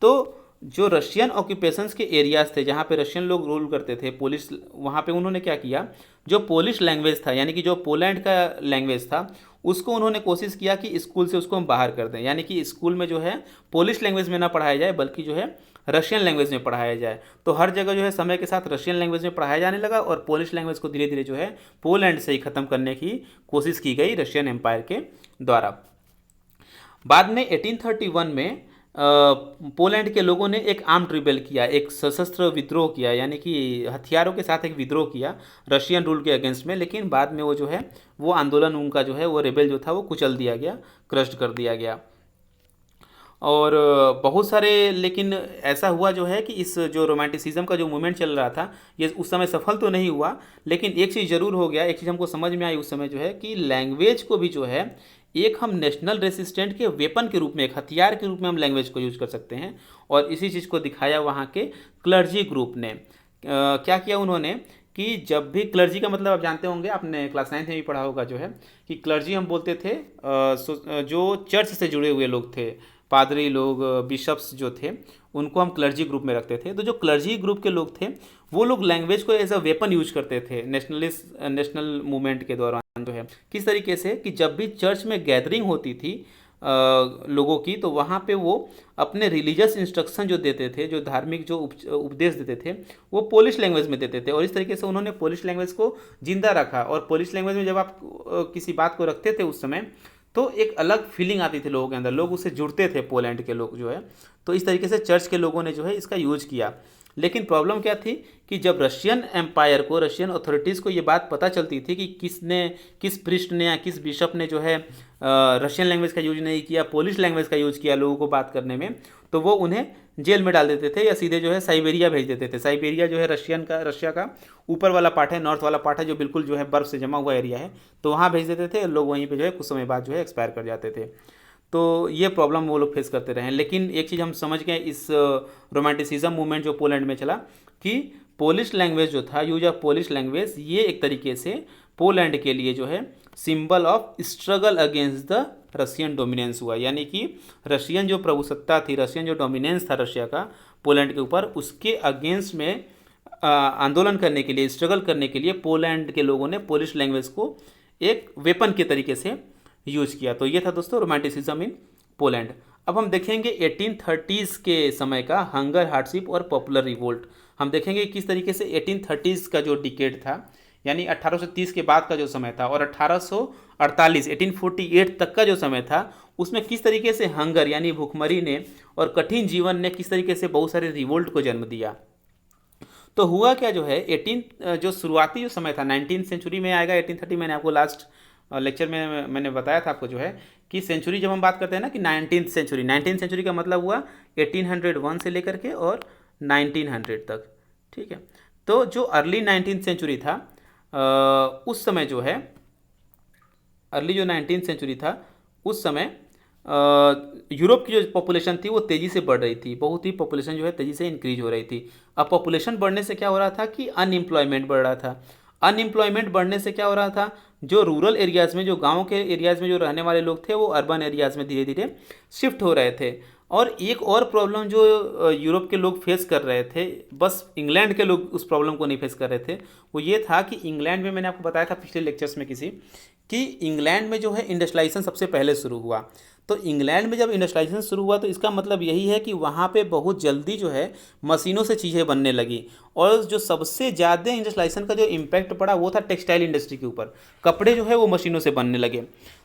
तो जो रशियन ऑक्यूपेशंस के एरियाज थे, जहाँ पे रशियन लोग रूल करते थे, पोलिश, वहाँ पे उन्होंने क्या किया, जो पोलिश लैंग्वेज था, यानी कि जो पोलैंड का लैंग्वेज था, उसको उन्होंने कोशिश किया कि स्कूल से उसको हम बाहर कर दें, यानी कि स्कूल में जो है पोलिश लैंग्वेज में ना पढ़ाया जाए, बल्कि जो है रशियन लैंग्वेज में पढ़ाया जाए। तो हर जगह जो है समय के साथ रशियन लैंग्वेज में पढ़ाया जाने लगा और पोलिश लैंग्वेज को धीरे धीरे जो है पोलैंड से ही ख़त्म करने की कोशिश की गई रशियन एम्पायर के द्वारा। बाद में 1831 में पोलैंड के लोगों ने एक आर्म्ड रिबेल किया, एक सशस्त्र विद्रोह किया, यानी कि हथियारों के साथ एक विद्रोह किया रशियन रूल के अगेंस्ट में। लेकिन बाद में वो जो है वो आंदोलन उनका जो है वो रिबेल जो था वो कुचल दिया गया, क्रश्ड कर दिया गया। और बहुत सारे, लेकिन ऐसा हुआ जो है कि इस जो रोमांटिसिज्म का जो मूवमेंट चल रहा था ये उस समय सफल तो नहीं हुआ, लेकिन एक चीज़ ज़रूर हो गया, एक चीज़ हमको समझ में आई उस समय जो है कि लैंग्वेज को भी जो है एक हम नेशनल रेसिस्टेंट के वेपन के रूप में, एक हथियार के रूप में हम लैंग्वेज को यूज कर सकते हैं। और इसी चीज़ को दिखाया वहाँ के क्लर्जी ग्रुप ने। क्या किया उन्होंने कि जब भी क्लर्जी का मतलब आप जानते होंगे, आपने क्लास 9 में भी पढ़ा होगा जो है कि क्लर्जी हम बोलते थे जो चर्च से जुड़े हुए लोग थे, पादरी लोग, बिशप्स जो थे, उनको हम क्लर्जी ग्रुप में रखते थे। तो जो क्लर्जी ग्रुप के लोग थे वो लोग लैंग्वेज को एज अ वेपन यूज करते थे नेशनल मूवमेंट के दौरान जो है। किस तरीके से कि जब भी चर्च में गैदरिंग होती थी लोगों की, तो वहाँ पे वो अपने रिलीजियस इंस्ट्रक्शन जो देते थे, जो धार्मिक जो उपदेश देते थे, वो पोलिश लैंग्वेज में देते थे। और इस तरीके से उन्होंने पोलिश लैंग्वेज को जिंदा रखा। और पोलिश लैंग्वेज में जब आप किसी बात को रखते थे उस समय, तो एक अलग फीलिंग आती थी लोगों के अंदर, लोग उससे जुड़ते थे पोलैंड के लोग जो है। तो इस तरीके से चर्च के लोगों ने जो है इसका यूज किया। लेकिन प्रॉब्लम क्या थी कि जब रशियन एम्पायर को, रशियन अथॉरिटीज़ को ये बात पता चलती थी कि किस प्रिस्ट ने या किस बिशप ने जो है रशियन लैंग्वेज का यूज नहीं किया, पोलिश लैंग्वेज का यूज किया लोगों को बात करने में, तो वो उन्हें जेल में डाल देते थे या सीधे जो है साइबेरिया भेज देते थे। साइबेरिया जो है रशिया का ऊपर वाला पार्ट है, नॉर्थ वाला पार्ट है, जो बिल्कुल जो है बर्फ़ से जमा हुआ एरिया है, तो वहाँ भेज देते थे। लोग वहीं पे जो है कुछ समय बाद जो है एक्सपायर कर जाते थे। तो ये प्रॉब्लम वो लोग फेस करते रहे। लेकिन एक चीज़ हम समझ गए इस रोमांटिसिज्म मूवमेंट जो पोलैंड में चला, कि पोलिश लैंग्वेज जो था, यूज ऑफ पोलिश लैंग्वेज, ये एक तरीके से पोलैंड के लिए जो है symbol of struggle against the Russian dominance हुआ। यानी कि रशियन जो प्रभुसत्ता थी, रशियन जो डोमिनेंस था रशिया का पोलैंड के ऊपर, उसके अगेंस्ट में आंदोलन करने के लिए, स्ट्रगल करने के लिए पोलैंड के लोगों ने पोलिश लैंग्वेज को एक वेपन के तरीके से यूज किया। तो ये था दोस्तों रोमांटिसिज्म इन पोलैंड। अब हम देखेंगे 1830s के समय का हंगर, हार्डशिप और पॉपुलर रिवोल्ट। हम देखेंगे किस तरीके से 1830s का जो डिकेड था, यानी 1830 के बाद का जो समय था, और 1848 1848 तक का जो समय था, उसमें किस तरीके से हंगर यानी भूखमरी ने और कठिन जीवन ने किस तरीके से बहुत सारे रिवोल्ट को जन्म दिया। तो हुआ क्या जो है, जो शुरुआती जो समय था 19वीं सेंचुरी में आएगा 1830। मैंने आपको लास्ट लेक्चर में मैंने बताया था आपको जो है कि सेंचुरी जब हम बात करते हैं ना कि 19वीं सेंचुरी का मतलब हुआ 1801 से लेकर के और 1900 तक, ठीक है। तो जो अर्ली 19वीं सेंचुरी था, उस समय जो है अर्ली जो 19वीं सेंचुरी था, उस समय यूरोप की जो पॉपुलेशन थी वो तेज़ी से बढ़ रही थी, बहुत ही पॉपुलेशन जो है तेज़ी से इंक्रीज हो रही थी। अब पॉपुलेशन बढ़ने से क्या हो रहा था कि अनएम्प्लॉयमेंट बढ़ रहा था। अनएम्प्लॉयमेंट बढ़ने से क्या हो रहा था, जो रूरल एरियाज़ में, जो गांव के एरियाज़ में जो रहने वाले लोग थे, वो अर्बन एरियाज़ में धीरे धीरे शिफ्ट हो रहे थे। और एक और प्रॉब्लम जो यूरोप के लोग फेस कर रहे थे, बस इंग्लैंड के लोग उस प्रॉब्लम को नहीं फेस कर रहे थे, वो ये था कि इंग्लैंड में, मैंने आपको बताया था पिछले लेक्चर्स में कि इंग्लैंड में जो है इंडस्ट्रियलाइजेशन सबसे पहले शुरू हुआ। तो इंग्लैंड में जब इंडस्ट्रियलाइजेशन शुरू हुआ तो इसका मतलब यही है कि वहाँ पे बहुत जल्दी जो है मशीनों से चीज़ें बनने लगी। और जो सबसे ज़्यादा इंडस्ट्रियलाइजेशन का जो इम्पैक्ट पड़ा वो था टेक्सटाइल इंडस्ट्री के ऊपर। कपड़े जो है वो मशीनों से बनने लगे।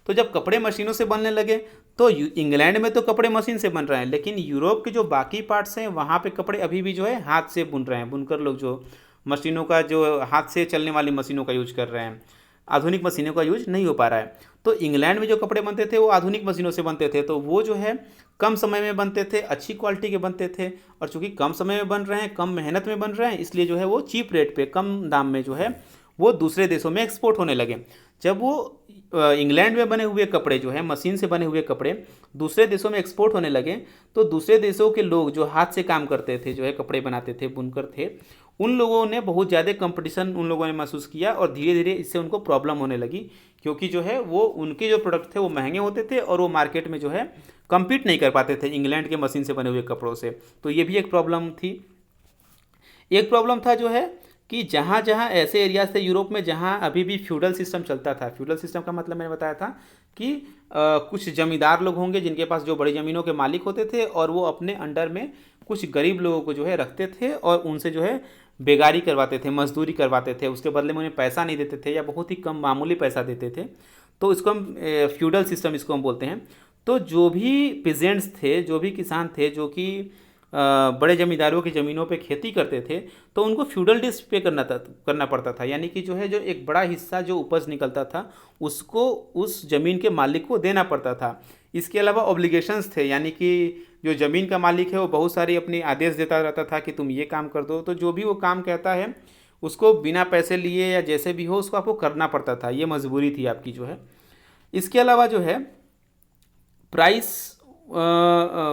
तो जब कपड़े मशीनों से बनने लगे तो इंग्लैंड में तो कपड़े मशीन से बन रहे हैं, लेकिन यूरोप के जो बाकी पार्ट्स हैं वहाँ पे कपड़े अभी भी जो है हाथ से बुन रहे हैं। बुनकर लोग जो मशीनों का, जो हाथ से चलने वाली मशीनों का यूज कर रहे हैं, आधुनिक मशीनों का यूज नहीं हो पा रहा है। तो इंग्लैंड में जो कपड़े बनते थे वो आधुनिक मशीनों से बनते थे, तो वो जो है कम समय में बनते थे, अच्छी क्वालिटी के बनते थे। और चूंकि कम समय में बन रहे हैं, कम मेहनत में बन रहे हैं, इसलिए जो है वो चीप रेट पे, कम दाम में जो है वो दूसरे देशों में एक्सपोर्ट होने लगे। जब वो इंग्लैंड में बने हुए कपड़े जो है, मशीन से बने हुए कपड़े दूसरे देशों में एक्सपोर्ट होने लगे, तो दूसरे देशों के लोग जो हाथ से काम करते थे, जो है कपड़े बनाते थे, बुनकर थे, उन लोगों ने बहुत ज़्यादा कंपटीशन उन लोगों ने महसूस किया और धीरे धीरे इससे उनको प्रॉब्लम होने लगी, क्योंकि जो है वो उनके जो प्रोडक्ट थे वो महंगे होते थे और वो मार्केट में जो है कम्पीट नहीं कर पाते थे इंग्लैंड के मशीन से बने हुए कपड़ों से। तो ये भी एक प्रॉब्लम थी। एक प्रॉब्लम था जो है कि जहाँ जहाँ ऐसे एरियाज थे यूरोप में जहाँ अभी भी फ्यूडल सिस्टम चलता था। फ्यूडल सिस्टम का मतलब मैंने बताया था कि कुछ जमींदार लोग होंगे जिनके पास जो बड़ी ज़मीनों के मालिक होते थे और वो अपने अंडर में कुछ गरीब लोगों को जो है रखते थे और उनसे जो है बेगारी करवाते थे, मजदूरी करवाते थे, उसके बदले में उन्हें पैसा नहीं देते थे या बहुत ही कम मामूली पैसा देते थे। तो इसको हम फ्यूडल सिस्टम इसको हम बोलते हैं। तो जो भी पीजेंट्स थे, जो भी किसान थे जो कि बड़े ज़मींदारों की ज़मीनों पे खेती करते थे, तो उनको फ्यूडल टैक्स पे करना पड़ता था। यानी कि जो है जो एक बड़ा हिस्सा जो उपज निकलता था उसको उस ज़मीन के मालिक को देना पड़ता था। इसके अलावा ऑब्लिगेशंस थे, यानी कि जो ज़मीन का मालिक है वो बहुत सारी अपनी आदेश देता रहता था कि तुम ये काम कर दो, तो जो भी वो काम कहता है उसको बिना पैसे लिए या जैसे भी हो उसको आपको करना पड़ता था। ये मजबूरी थी आपकी जो है। इसके अलावा जो है प्राइस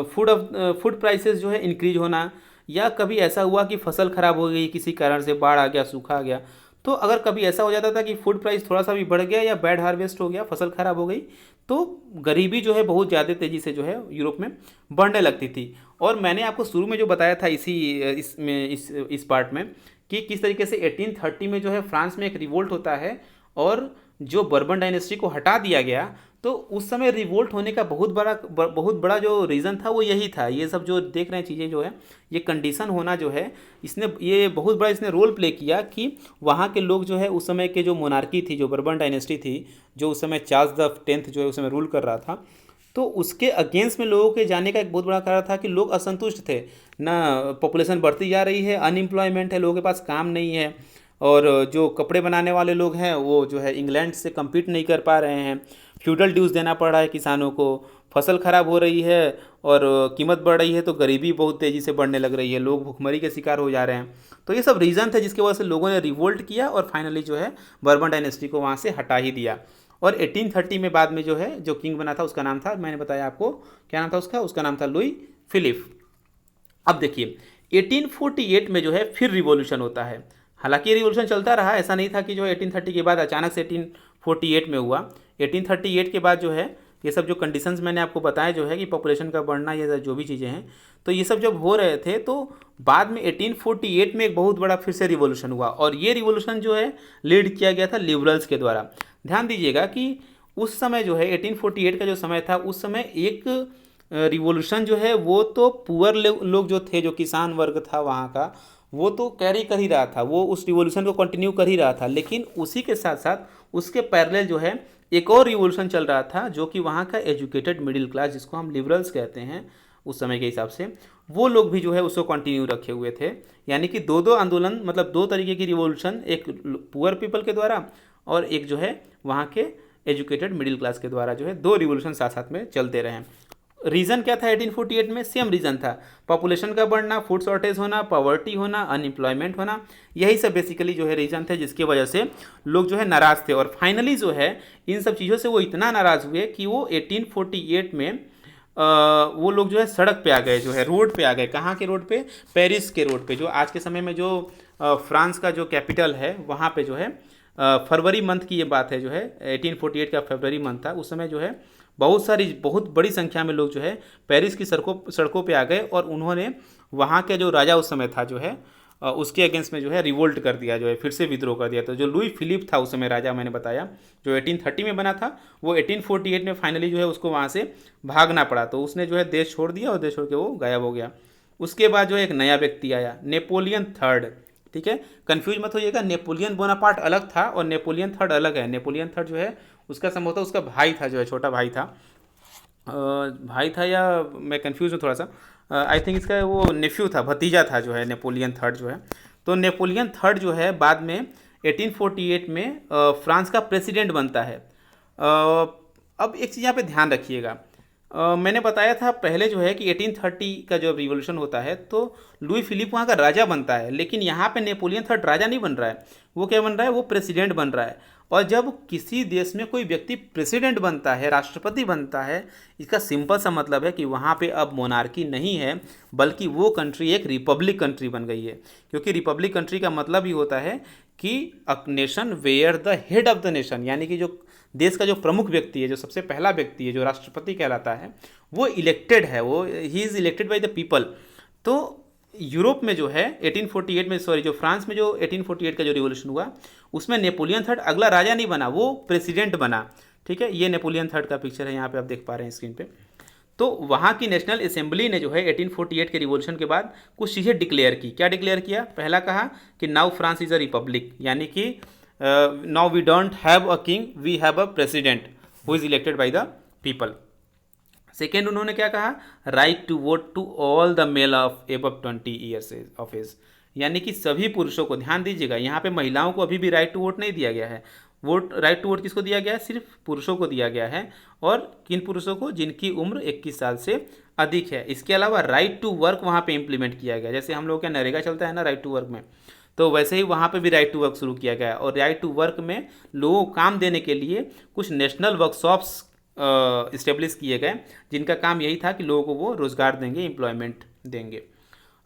फूड प्राइसेस जो है इंक्रीज होना, या कभी ऐसा हुआ कि फसल ख़राब हो गई किसी कारण से, बाढ़ आ गया, सूखा आ गया, तो अगर कभी ऐसा हो जाता था कि फूड प्राइस थोड़ा सा भी बढ़ गया या बैड हार्वेस्ट हो गया, फसल ख़राब हो गई, तो गरीबी जो है बहुत ज़्यादा तेज़ी से जो है यूरोप में बढ़ने लगती थी। और मैंने आपको शुरू में जो बताया था इस पार्ट में कि किस तरीके से 1830 में जो है फ्रांस में एक रिवोल्ट होता है और जो बर्बन डायनेस्टी को हटा दिया गया, तो उस समय रिवोल्ट होने का बहुत बड़ा जो रीज़न था वो यही था। ये सब जो देख रहे हैं चीज़ें जो है, ये कंडीशन होना जो है, इसने ये बहुत बड़ा इसने रोल प्ले किया कि वहाँ के लोग जो है उस समय के जो मोनार्की थी, जो बर्बन डायनेस्टी थी, जो उस समय चार्ल्स द 10th जो है उस समय रूल कर रहा था, तो उसके अगेंस्ट में लोगों के जाने का एक बहुत बड़ा कारण था कि लोग असंतुष्ट थे ना। पॉपुलेशन बढ़ती जा रही है, अनएम्प्लॉयमेंट है, लोगों के पास काम नहीं है, और जो कपड़े बनाने वाले लोग हैं वो जो है इंग्लैंड से कम्पीट नहीं कर पा रहे हैं, फ्यूडल ड्यूज़ देना पड़ रहा है किसानों को, फसल ख़राब हो रही है और कीमत बढ़ रही है, तो गरीबी बहुत तेज़ी से बढ़ने लग रही है, लोग भुखमरी के शिकार हो जा रहे हैं। तो ये सब रीज़न थे जिसकी वजह से लोगों ने रिवोल्ट किया और फाइनली जो है बर्बन डायनेस्टी को वहाँ से हटा ही दिया। और 1830 में बाद में जो है जो किंग बना था उसका नाम था, मैंने बताया आपको क्या नाम था उसका नाम था लुई फिलिप। अब देखिए 1848 में जो है फिर रिवॉल्यूशन होता है। हालांकि ये रिवॉल्यूशन चलता रहा, ऐसा नहीं था कि जो 1830 के बाद अचानक से 1848 में हुआ। 1838 के बाद जो है ये सब जो कंडीशंस मैंने आपको बताया जो है कि पॉपुलेशन का बढ़ना, ये जो भी चीज़ें हैं, तो ये सब जब हो रहे थे तो बाद में 1848 में एक बहुत बड़ा फिर से रिवॉल्यूशन हुआ। और ये रिवॉल्यूशन जो है लीड किया गया था लिबरल्स के द्वारा। ध्यान दीजिएगा कि उस समय जो है 1848 का जो समय था, उस समय एक रिवॉल्यूशन जो है वो तो पुअर लोग जो थे, जो किसान वर्ग था वहाँ का, वो तो कैरी कर ही रहा था, वो उस रिवॉल्यूशन को कंटिन्यू कर ही रहा था। लेकिन उसी के साथ साथ उसके पैरेलल जो है एक और रिवॉल्यूशन चल रहा था, जो कि वहाँ का एजुकेटेड मिडिल क्लास, जिसको हम लिबरल्स कहते हैं उस समय के हिसाब से, वो लोग भी जो है उसको कंटिन्यू रखे हुए थे। यानी कि दो आंदोलन, मतलब दो तरीके की रिवॉल्यूशन, एक पुअर पीपल के द्वारा और एक जो है वहाँ के एजुकेटेड मिडिल क्लास के द्वारा, जो है दो रिवॉल्यूशन साथ साथ में चलते रहे। रीज़न क्या था 1848 में? सेम रीज़न था, पॉपुलेशन का बढ़ना, फूड शॉर्टेज होना, पॉवर्टी होना, अनएम्प्लॉयमेंट होना, यही सब बेसिकली जो है रीज़न थे जिसकी वजह से लोग जो है नाराज़ थे। और फाइनली जो है इन सब चीज़ों से वो इतना नाराज़ हुए कि वो 1848 में वो लोग जो है सड़क पे आ गए, जो है रोड पे आ गए। कहाँ के रोड पे? पेरिस के रोड पे, जो आज के समय में जो फ्रांस का जो कैपिटल है वहाँ पे जो है फरवरी मंथ की ये बात है, जो है 1848 का फरवरी मंथ था। उस समय जो है बहुत बड़ी संख्या में लोग जो है पेरिस की सड़कों पे आ गए और उन्होंने वहाँ के जो राजा उस समय था जो है उसके अगेंस्ट में जो है रिवोल्ट कर दिया, जो है फिर से विद्रोह कर दिया। तो जो लुई फिलिप था उस समय राजा, मैंने बताया, जो 1830 में बना था, वो 1848 में फाइनली जो है उसको वहाँ से भागना पड़ा। तो उसने जो है देश छोड़ दिया और देश छोड़ के वो गायब हो गया। उसके बाद जो है एक नया व्यक्ति आया, नेपोलियन थर्ड। ठीक है, कंफ्यूज मत होइएगा, नेपोलियन बोनापार्ट अलग था और नेपोलियन थर्ड अलग है। नेपोलियन थर्ड जो है उसका संभवतः उसका भाई था, जो है छोटा भाई था, भाई था या मैं कंफ्यूज हूँ थोड़ा सा, आई थिंक इसका वो नेफ्यू था, भतीजा था जो है नेपोलियन थर्ड जो है। तो नेपोलियन थर्ड जो है बाद में 1848 में फ्रांस का प्रेसिडेंट बनता है। अब एक चीज़ यहाँ पे ध्यान रखिएगा, मैंने बताया था पहले जो है कि 1830 का जो रिवॉल्यूशन होता है तो लुई फिलिप वहाँ का राजा बनता है, लेकिन यहाँ पे नेपोलियन थर्ड राजा नहीं बन रहा है, वो क्या बन रहा है? वो प्रेसिडेंट बन रहा है। और जब किसी देश में कोई व्यक्ति प्रेसिडेंट बनता है, राष्ट्रपति बनता है, इसका सिंपल सा मतलब है कि वहाँ पे अब मोनार्की नहीं है, बल्कि वो कंट्री एक रिपब्लिक कंट्री बन गई है। क्योंकि रिपब्लिक कंट्री का मतलब ही होता है कि a nation where the head of the nation, यानी कि जो देश का जो प्रमुख व्यक्ति है, जो सबसे पहला व्यक्ति है, जो राष्ट्रपति कहलाता है, वो इलेक्टेड है, वो he is elected by the people. तो यूरोप में जो है 1848 में, सॉरी, जो फ्रांस में जो 1848 का जो रिवॉल्यूशन हुआ उसमें नेपोलियन थर्ड अगला राजा नहीं बना, वो प्रेसिडेंट बना। ठीक है, ये नेपोलियन थर्ड का पिक्चर है, यहाँ पे आप देख पा रहे हैं स्क्रीन पे। तो वहाँ की नेशनल असेंबली ने जो है 1848 के रिवॉल्यूशन के बाद कुछ चीज़ें डिक्लेयर की। क्या डिक्लेयर किया? पहला कहा कि now France is a republic, यानी कि now we don't have a king, we have a president who is elected by the people. Second उन्होंने क्या कहा? Right to vote to all the male of above 20 years of age, यानी कि सभी पुरुषों को, ध्यान दीजिएगा यहाँ पे महिलाओं को अभी भी राइट टू वोट नहीं दिया गया है। वोट, राइट टू वोट किसको दिया गया है? सिर्फ पुरुषों को दिया गया है। और किन पुरुषों को? जिनकी उम्र 21 साल से अधिक है। इसके अलावा राइट टू वर्क वहाँ पे इम्प्लीमेंट किया गया, जैसे हम लोग का नरेगा चलता है ना राइट टू वर्क में, तो वैसे ही वहाँ पे भी राइट टू वर्क शुरू किया गया। और राइट टू वर्क में लोगों को काम देने के लिए कुछ नेशनल वर्कशॉप्स इस्टेब्लिश किए गए, जिनका काम यही था कि लोगों को वो रोज़गार देंगे, एम्प्लॉयमेंट देंगे।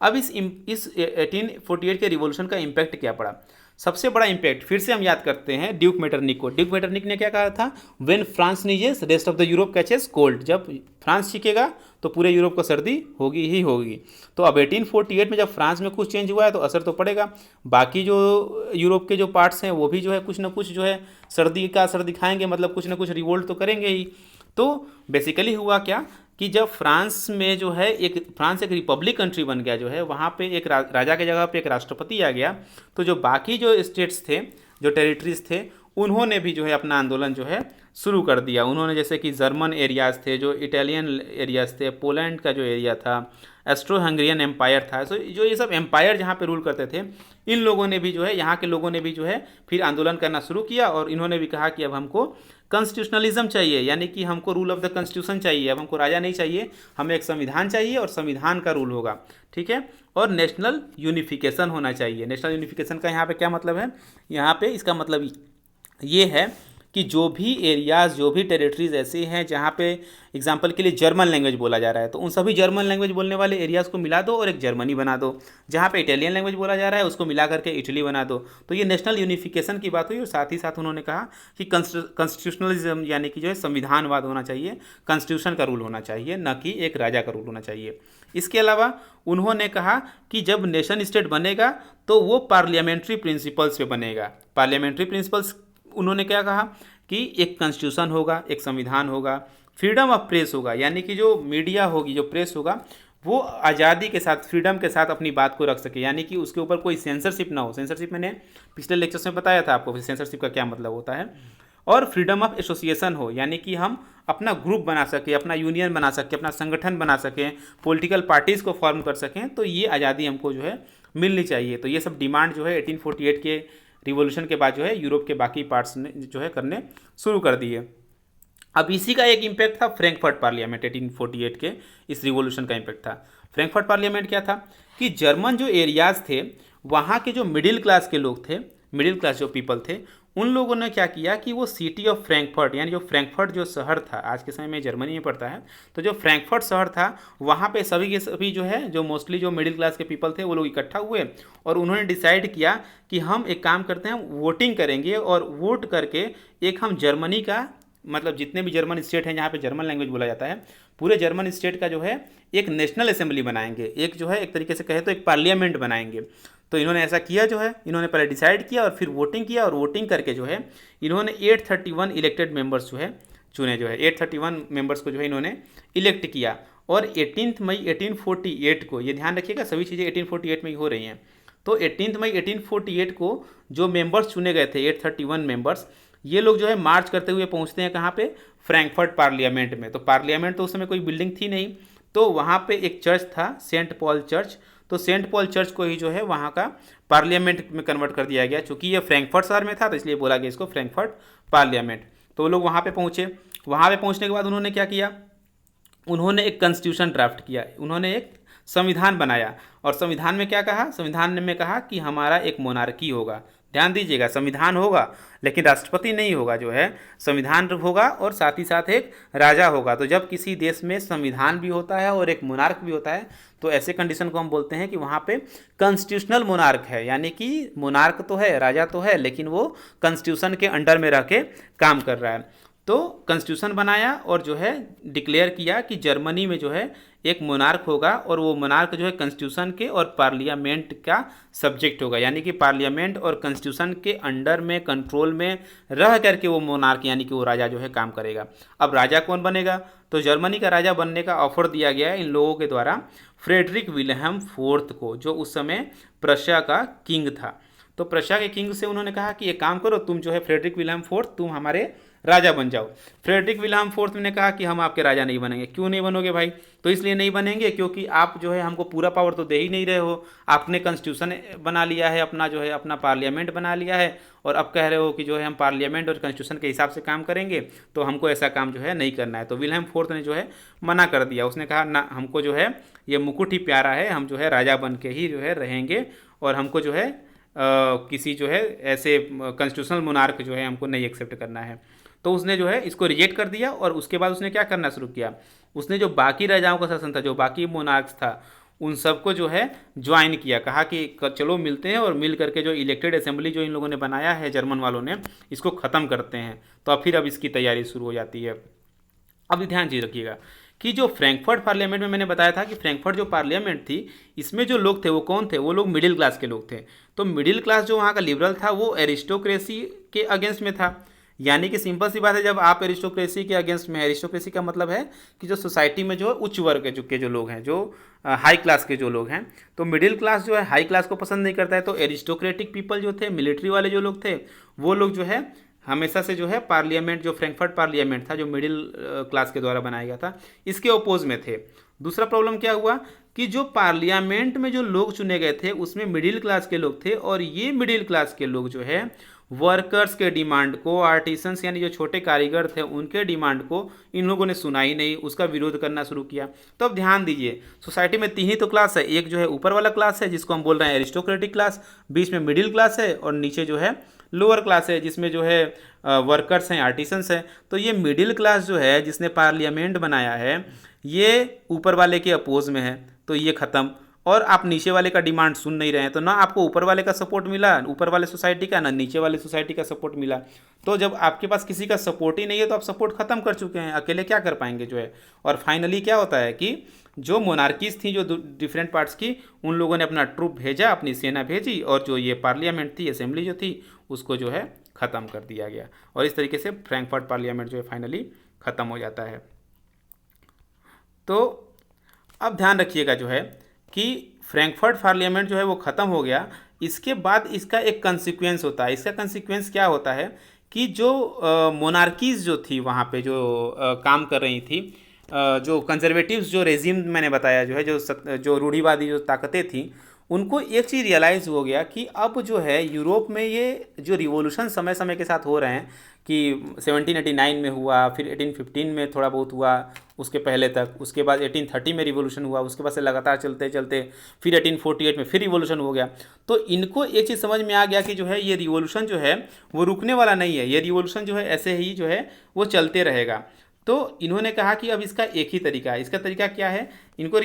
अब इस 1848 के रिवॉल्यूशन का इम्पैक्ट क्या पड़ा? सबसे बड़ा इम्पैक्ट फिर से हम याद करते हैं ड्यूक मेटरनिक को। ड्यूक मेटरनिक ने क्या कहा था? When France नीजेस rest of the Europe catches cold, जब फ्रांस सीखेगा तो पूरे यूरोप को सर्दी होगी ही होगी। तो अब 1848 में जब फ्रांस में कुछ चेंज हुआ है तो असर तो पड़ेगा, बाकी जो यूरोप के जो पार्ट्स हैं वो भी जो है कुछ ना कुछ जो है सर्दी का असर दिखाएंगे, मतलब कुछ ना कुछ रिवोल्ट तो करेंगे ही। तो बेसिकली हुआ क्या कि जब फ्रांस में जो है फ्रांस एक रिपब्लिक कंट्री बन गया, जो है वहाँ पे एक राजा के जगह पे एक राष्ट्रपति आ गया, तो जो बाकी जो स्टेट्स थे, जो टेरिटरीज थे, उन्होंने भी जो है अपना आंदोलन जो है शुरू कर दिया। उन्होंने जैसे कि जर्मन एरियाज़ थे, जो इटालियन एरियाज़ थे, पोलैंड का जो एरिया था, एस्ट्रो हंगरियन एम्पायर था, सो जो ये सब एम्पायर जहाँ पे रूल करते थे, इन लोगों ने भी जो है, यहाँ के लोगों ने भी जो है फिर आंदोलन करना शुरू किया। और इन्होंने भी कहा कि अब हमको कॉन्स्टिट्यूशनलिज्म चाहिए, यानी कि हमको रूल ऑफ द कॉन्स्टिट्यूशन चाहिए, अब हमको राजा नहीं चाहिए, हमें एक संविधान चाहिए और संविधान का रूल होगा, ठीक है। और नेशनल यूनिफिकेशन होना चाहिए। नेशनल यूनिफिकेशन का यहाँ पे क्या मतलब है? यहाँ पे इसका मतलब ये है कि जो भी एरियाज़, जो भी टेरिटरीज ऐसे हैं जहाँ पे एग्जांपल के लिए जर्मन लैंग्वेज बोला जा रहा है, तो उन सभी जर्मन लैंग्वेज बोलने वाले एरियाज़ को मिला दो और एक जर्मनी बना दो। जहाँ पे इटालियन लैंग्वेज बोला जा रहा है उसको मिला करके इटली बना दो। तो ये नेशनल यूनिफिकेशन की बात हुई। और साथ ही साथ उन्होंने कहा कि कॉन्स्टिट्यूशनलिज्म, यानी कि जो है संविधानवाद होना चाहिए, कॉन्स्टिट्यूशन का रूल होना चाहिए, न कि एक राजा का रूल होना चाहिए। इसके अलावा उन्होंने कहा कि जब नेशन स्टेट बनेगा तो वो पार्लियामेंट्री प्रिंसिपल्स पे बनेगा। पार्लियामेंट्री प्रिंसिपल्स उन्होंने क्या कहा कि एक कॉन्स्टिट्यूशन होगा, एक संविधान होगा, फ्रीडम ऑफ प्रेस होगा, यानी कि जो मीडिया होगी, जो प्रेस होगा, वो आज़ादी के साथ, फ्रीडम के साथ अपनी बात को रख सके, यानी कि उसके ऊपर कोई सेंसरशिप ना हो। सेंसरशिप मैंने पिछले लेक्चर्स में बताया था आपको सेंसरशिप का क्या मतलब होता है। और फ्रीडम ऑफ एसोसिएशन हो, यानी कि हम अपना ग्रुप बना सकें, अपना यूनियन बना सकें, अपना संगठन बना सकें, पॉलिटिकल पार्टीज़ को फॉर्म कर सकें, तो ये आज़ादी हमको जो है मिलनी चाहिए। तो ये सब डिमांड जो है 1848 के रिवॉल्यूशन के बाद जो है यूरोप के बाकी पार्ट्स ने जो है करने शुरू कर दिए। अब इसी का एक इम्पैक्ट था फ्रैंकफर्ट पार्लियामेंट। 1848 के इस रिवॉल्यूशन का इम्पैक्ट था। फ्रैंकफर्ट पार्लियामेंट क्या था कि जर्मन जो एरियाज़ थे, वहाँ के जो मिडिल क्लास के लोग थे, मिडिल क्लास जो पीपल थे, उन लोगों ने क्या किया कि वो सिटी ऑफ फ्रैंकफर्ट, यानी जो फ्रैंकफर्ट जो शहर था, आज के समय में जर्मनी में पड़ता है, तो जो फ्रैंकफर्ट शहर था वहाँ पे सभी के सभी जो है, जो मोस्टली जो मिडिल क्लास के पीपल थे, वो लोग इकट्ठा हुए और उन्होंने डिसाइड किया कि हम एक काम करते हैं, वोटिंग करेंगे और वोट करके एक हम जर्मनी का, मतलब जितने भी जर्मन स्टेट हैं जहाँ पे जर्मन लैंग्वेज बोला जाता है, पूरे जर्मन स्टेट का जो है एक नेशनल असेंबली बनाएंगे, एक जो है एक तरीके से कहे तो एक पार्लियामेंट बनाएंगे। तो इन्होंने ऐसा किया, जो है इन्होंने पहले डिसाइड किया और फिर वोटिंग किया, और वोटिंग करके जो है इन्होंने 831 इलेक्टेड मेंबर्स जो है चुने, जो है 831 मेंबर्स को जो है इन्होंने इलेक्ट किया। और 18 मई 1848 को, ये ध्यान रखिएगा सभी चीज़ें 1848 में ही हो रही हैं, तो 18 मई 1848 को जो मेंबर्स चुने गए थे 831 मेंबर्स, ये लोग जो है मार्च करते हुए पहुंचते हैं कहाँ पे? फ्रैंकफर्ट पार्लियामेंट में। तो पार्लियामेंट तो उस समय कोई बिल्डिंग थी नहीं, तो वहाँ पे एक चर्च था, सेंट पॉल चर्च, तो सेंट पॉल चर्च को ही जो है वहाँ का पार्लियामेंट में कन्वर्ट कर दिया गया। चूँकि ये फ्रैंकफर्ट शहर में था तो इसलिए बोला गया इसको फ्रैंकफर्ट पार्लियामेंट। तो वो लोग वहाँ पे पहुँचे। वहाँ पे पहुँचने के बाद उन्होंने क्या किया? उन्होंने एक कॉन्स्टिट्यूशन ड्राफ्ट किया, उन्होंने एक संविधान बनाया। और संविधान में क्या कहा? संविधान में कहा कि हमारा एक मोनार्की होगा। ध्यान दीजिएगा, संविधान होगा लेकिन राष्ट्रपति नहीं होगा, जो है संविधान होगा और साथ ही साथ एक राजा होगा। तो जब किसी देश में संविधान भी होता है और एक मोनार्क भी होता है, तो ऐसे कंडीशन को हम बोलते हैं कि वहाँ पे कॉन्स्टिट्यूशनल मोनार्क है, यानी कि मोनार्क तो है, राजा तो है, लेकिन वो कॉन्स्टिट्यूशन के अंडर में रह के काम कर रहा है। तो कॉन्स्टिट्यूशन बनाया और जो है डिक्लेयर किया कि जर्मनी में जो है एक मोनार्क होगा और वो मोनार्क जो है कॉन्स्टिट्यूशन के और पार्लियामेंट का सब्जेक्ट होगा, यानी कि पार्लियामेंट और कॉन्स्टिट्यूशन के अंडर में कंट्रोल में रह करके वो मोनार्क यानी कि वो राजा जो है काम करेगा। अब राजा कौन बनेगा? तो जर्मनी का राजा बनने का ऑफर दिया गया है इन लोगों के द्वारा फ्रेडरिक विल्हेम फोर्थ को, जो उस समय प्रशिया का किंग था। तो प्रशिया के किंग से उन्होंने कहा कि एक काम करो, तुम जो है फ्रेडरिक विल्हेम फोर्थ तुम हमारे राजा बन जाओ। फ्रेडरिक विल्हेम फोर्थ ने कहा कि हम आपके राजा नहीं बनेंगे। क्यों नहीं बनोगे भाई? तो इसलिए नहीं बनेंगे क्योंकि आप जो है हमको पूरा पावर तो दे ही नहीं रहे हो। आपने कॉन्स्टिट्यूशन बना लिया है, अपना जो है अपना पार्लियामेंट बना लिया है, और अब कह रहे हो कि जो है हम पार्लियामेंट और कॉन्स्टिट्यूशन के हिसाब से काम करेंगे, तो हमको ऐसा काम जो है नहीं करना है। तो विल्हेम फोर्थ ने जो है मना कर दिया। उसने कहा ना, हमको जो है ये मुकुट ही प्यारा है, हम जो है राजा बन के ही जो है रहेंगे, और हमको जो है किसी जो है ऐसे कॉन्स्टिट्यूशनल मोनार्क जो है हमको नहीं एक्सेप्ट करना है। तो उसने जो है इसको रिजेक्ट कर दिया, और उसके बाद उसने क्या करना शुरू किया, उसने जो बाकी राजाओं का शासन था, जो बाकी मोनार्क्स था, उन सबको जो है ज्वाइन किया। कहा कि चलो मिलते हैं और मिल करके जो इलेक्टेड असेंबली जो इन लोगों ने बनाया है जर्मन वालों ने, इसको ख़त्म करते हैं। तो अब इसकी तैयारी शुरू हो जाती है। अब ध्यान चीज रखिएगा कि जो फ्रैंकफर्ट पार्लियामेंट में मैंने बताया था कि फ्रैंकफर्ट जो पार्लियामेंट थी, इसमें जो लोग थे वो कौन थे? वो लोग मिडिल क्लास के लोग थे। तो मिडिल क्लास जो वहाँ का लिबरल था वो एरिस्टोक्रेसी के अगेंस्ट में था। यानी कि सिंपल सी बात है, जब आप एरिस्टोक्रेसी के अगेंस्ट में, एरिस्टोक्रेसी का मतलब है कि जो सोसाइटी में जो है उच्च वर्ग के जो लोग हैं, जो हाई क्लास के जो लोग हैं, तो मिडिल क्लास जो है हाई क्लास को पसंद नहीं करता है। तो एरिस्टोक्रेटिक पीपल जो थे, मिलिट्री वाले जो लोग थे, वो लोग जो है हमेशा से जो है पार्लियामेंट, जो फ्रैंकफर्ट पार्लियामेंट था, जो मिडिल क्लास के द्वारा बनाया गया था, इसके ओपोज में थे। दूसरा प्रॉब्लम क्या हुआ कि जो पार्लियामेंट में जो लोग चुने गए थे उसमें मिडिल क्लास के लोग थे, और ये मिडिल क्लास के लोग जो है वर्कर्स के डिमांड को, आर्टिसंस यानी जो छोटे कारीगर थे उनके डिमांड को इन लोगों ने सुना ही नहीं, उसका विरोध करना शुरू किया। तो अब ध्यान दीजिए, सोसाइटी में तीन ही तो क्लास है। एक जो है ऊपर वाला क्लास है जिसको हम बोल रहे हैं एरिस्टोक्रेटिक क्लास, बीच में मिडिल क्लास है, और नीचे जो है लोअर क्लास है जिसमें जो है वर्कर्स हैं, आर्टिसंस हैं। तो ये मिडिल क्लास जो है जिसने पार्लियामेंट बनाया है, ये ऊपर वाले के अपोज में है, तो ये ख़त्म। और आप नीचे वाले का डिमांड सुन नहीं रहे हैं, तो ना आपको ऊपर वाले का सपोर्ट मिला, ऊपर वाले सोसाइटी का, ना नीचे वाले सोसाइटी का सपोर्ट मिला। तो जब आपके पास किसी का सपोर्ट ही नहीं है तो आप सपोर्ट ख़त्म कर चुके हैं, अकेले क्या कर पाएंगे जो है। और फाइनली क्या होता है कि जो मोनार्कीज थी, जो डिफरेंट पार्ट्स की, उन लोगों ने अपना ट्रूप भेजा, अपनी सेना भेजी, और जो ये पार्लियामेंट थी, असेंबली जो थी, उसको जो है ख़त्म कर दिया गया। और इस तरीके से फ्रैंकफर्ट पार्लियामेंट जो है फाइनली ख़त्म हो जाता है। तो अब ध्यान रखिएगा जो है कि फ्रैंकफर्ट पार्लियामेंट जो है वो ख़त्म हो गया। इसके बाद इसका एक कंसिक्वेंस होता है। इसका कंसिक्वेंस क्या होता है कि जो मोनार्कीज़ जो थी वहाँ पे जो काम कर रही थी, जो कंजर्वेटिव्स जो रेजिम मैंने बताया जो है, जो रूढ़िवादी जो ताकतें थी, उनको एक चीज़ रियलाइज़ हो गया कि अब जो है यूरोप में ये जो रिवॉल्यूशन समय समय के साथ हो रहे हैं, कि 1789 में हुआ, फिर 1815 में थोड़ा बहुत हुआ, उसके पहले तक, उसके बाद 1830 में रिवॉल्यूशन हुआ, उसके बाद से लगातार चलते चलते फिर 1848 में फिर रिवॉल्यूशन हो गया। तो इनको एक चीज़ समझ में आ गया कि जो है ये रिवॉल्यूशन जो है वो रुकने वाला नहीं है, ये रिवॉल्यूशन जो है ऐसे ही जो है वो चलते रहेगा। तो इन्होंने कहा कि अब इसका एक ही तरीका है। इसका तरीका क्या है? इनको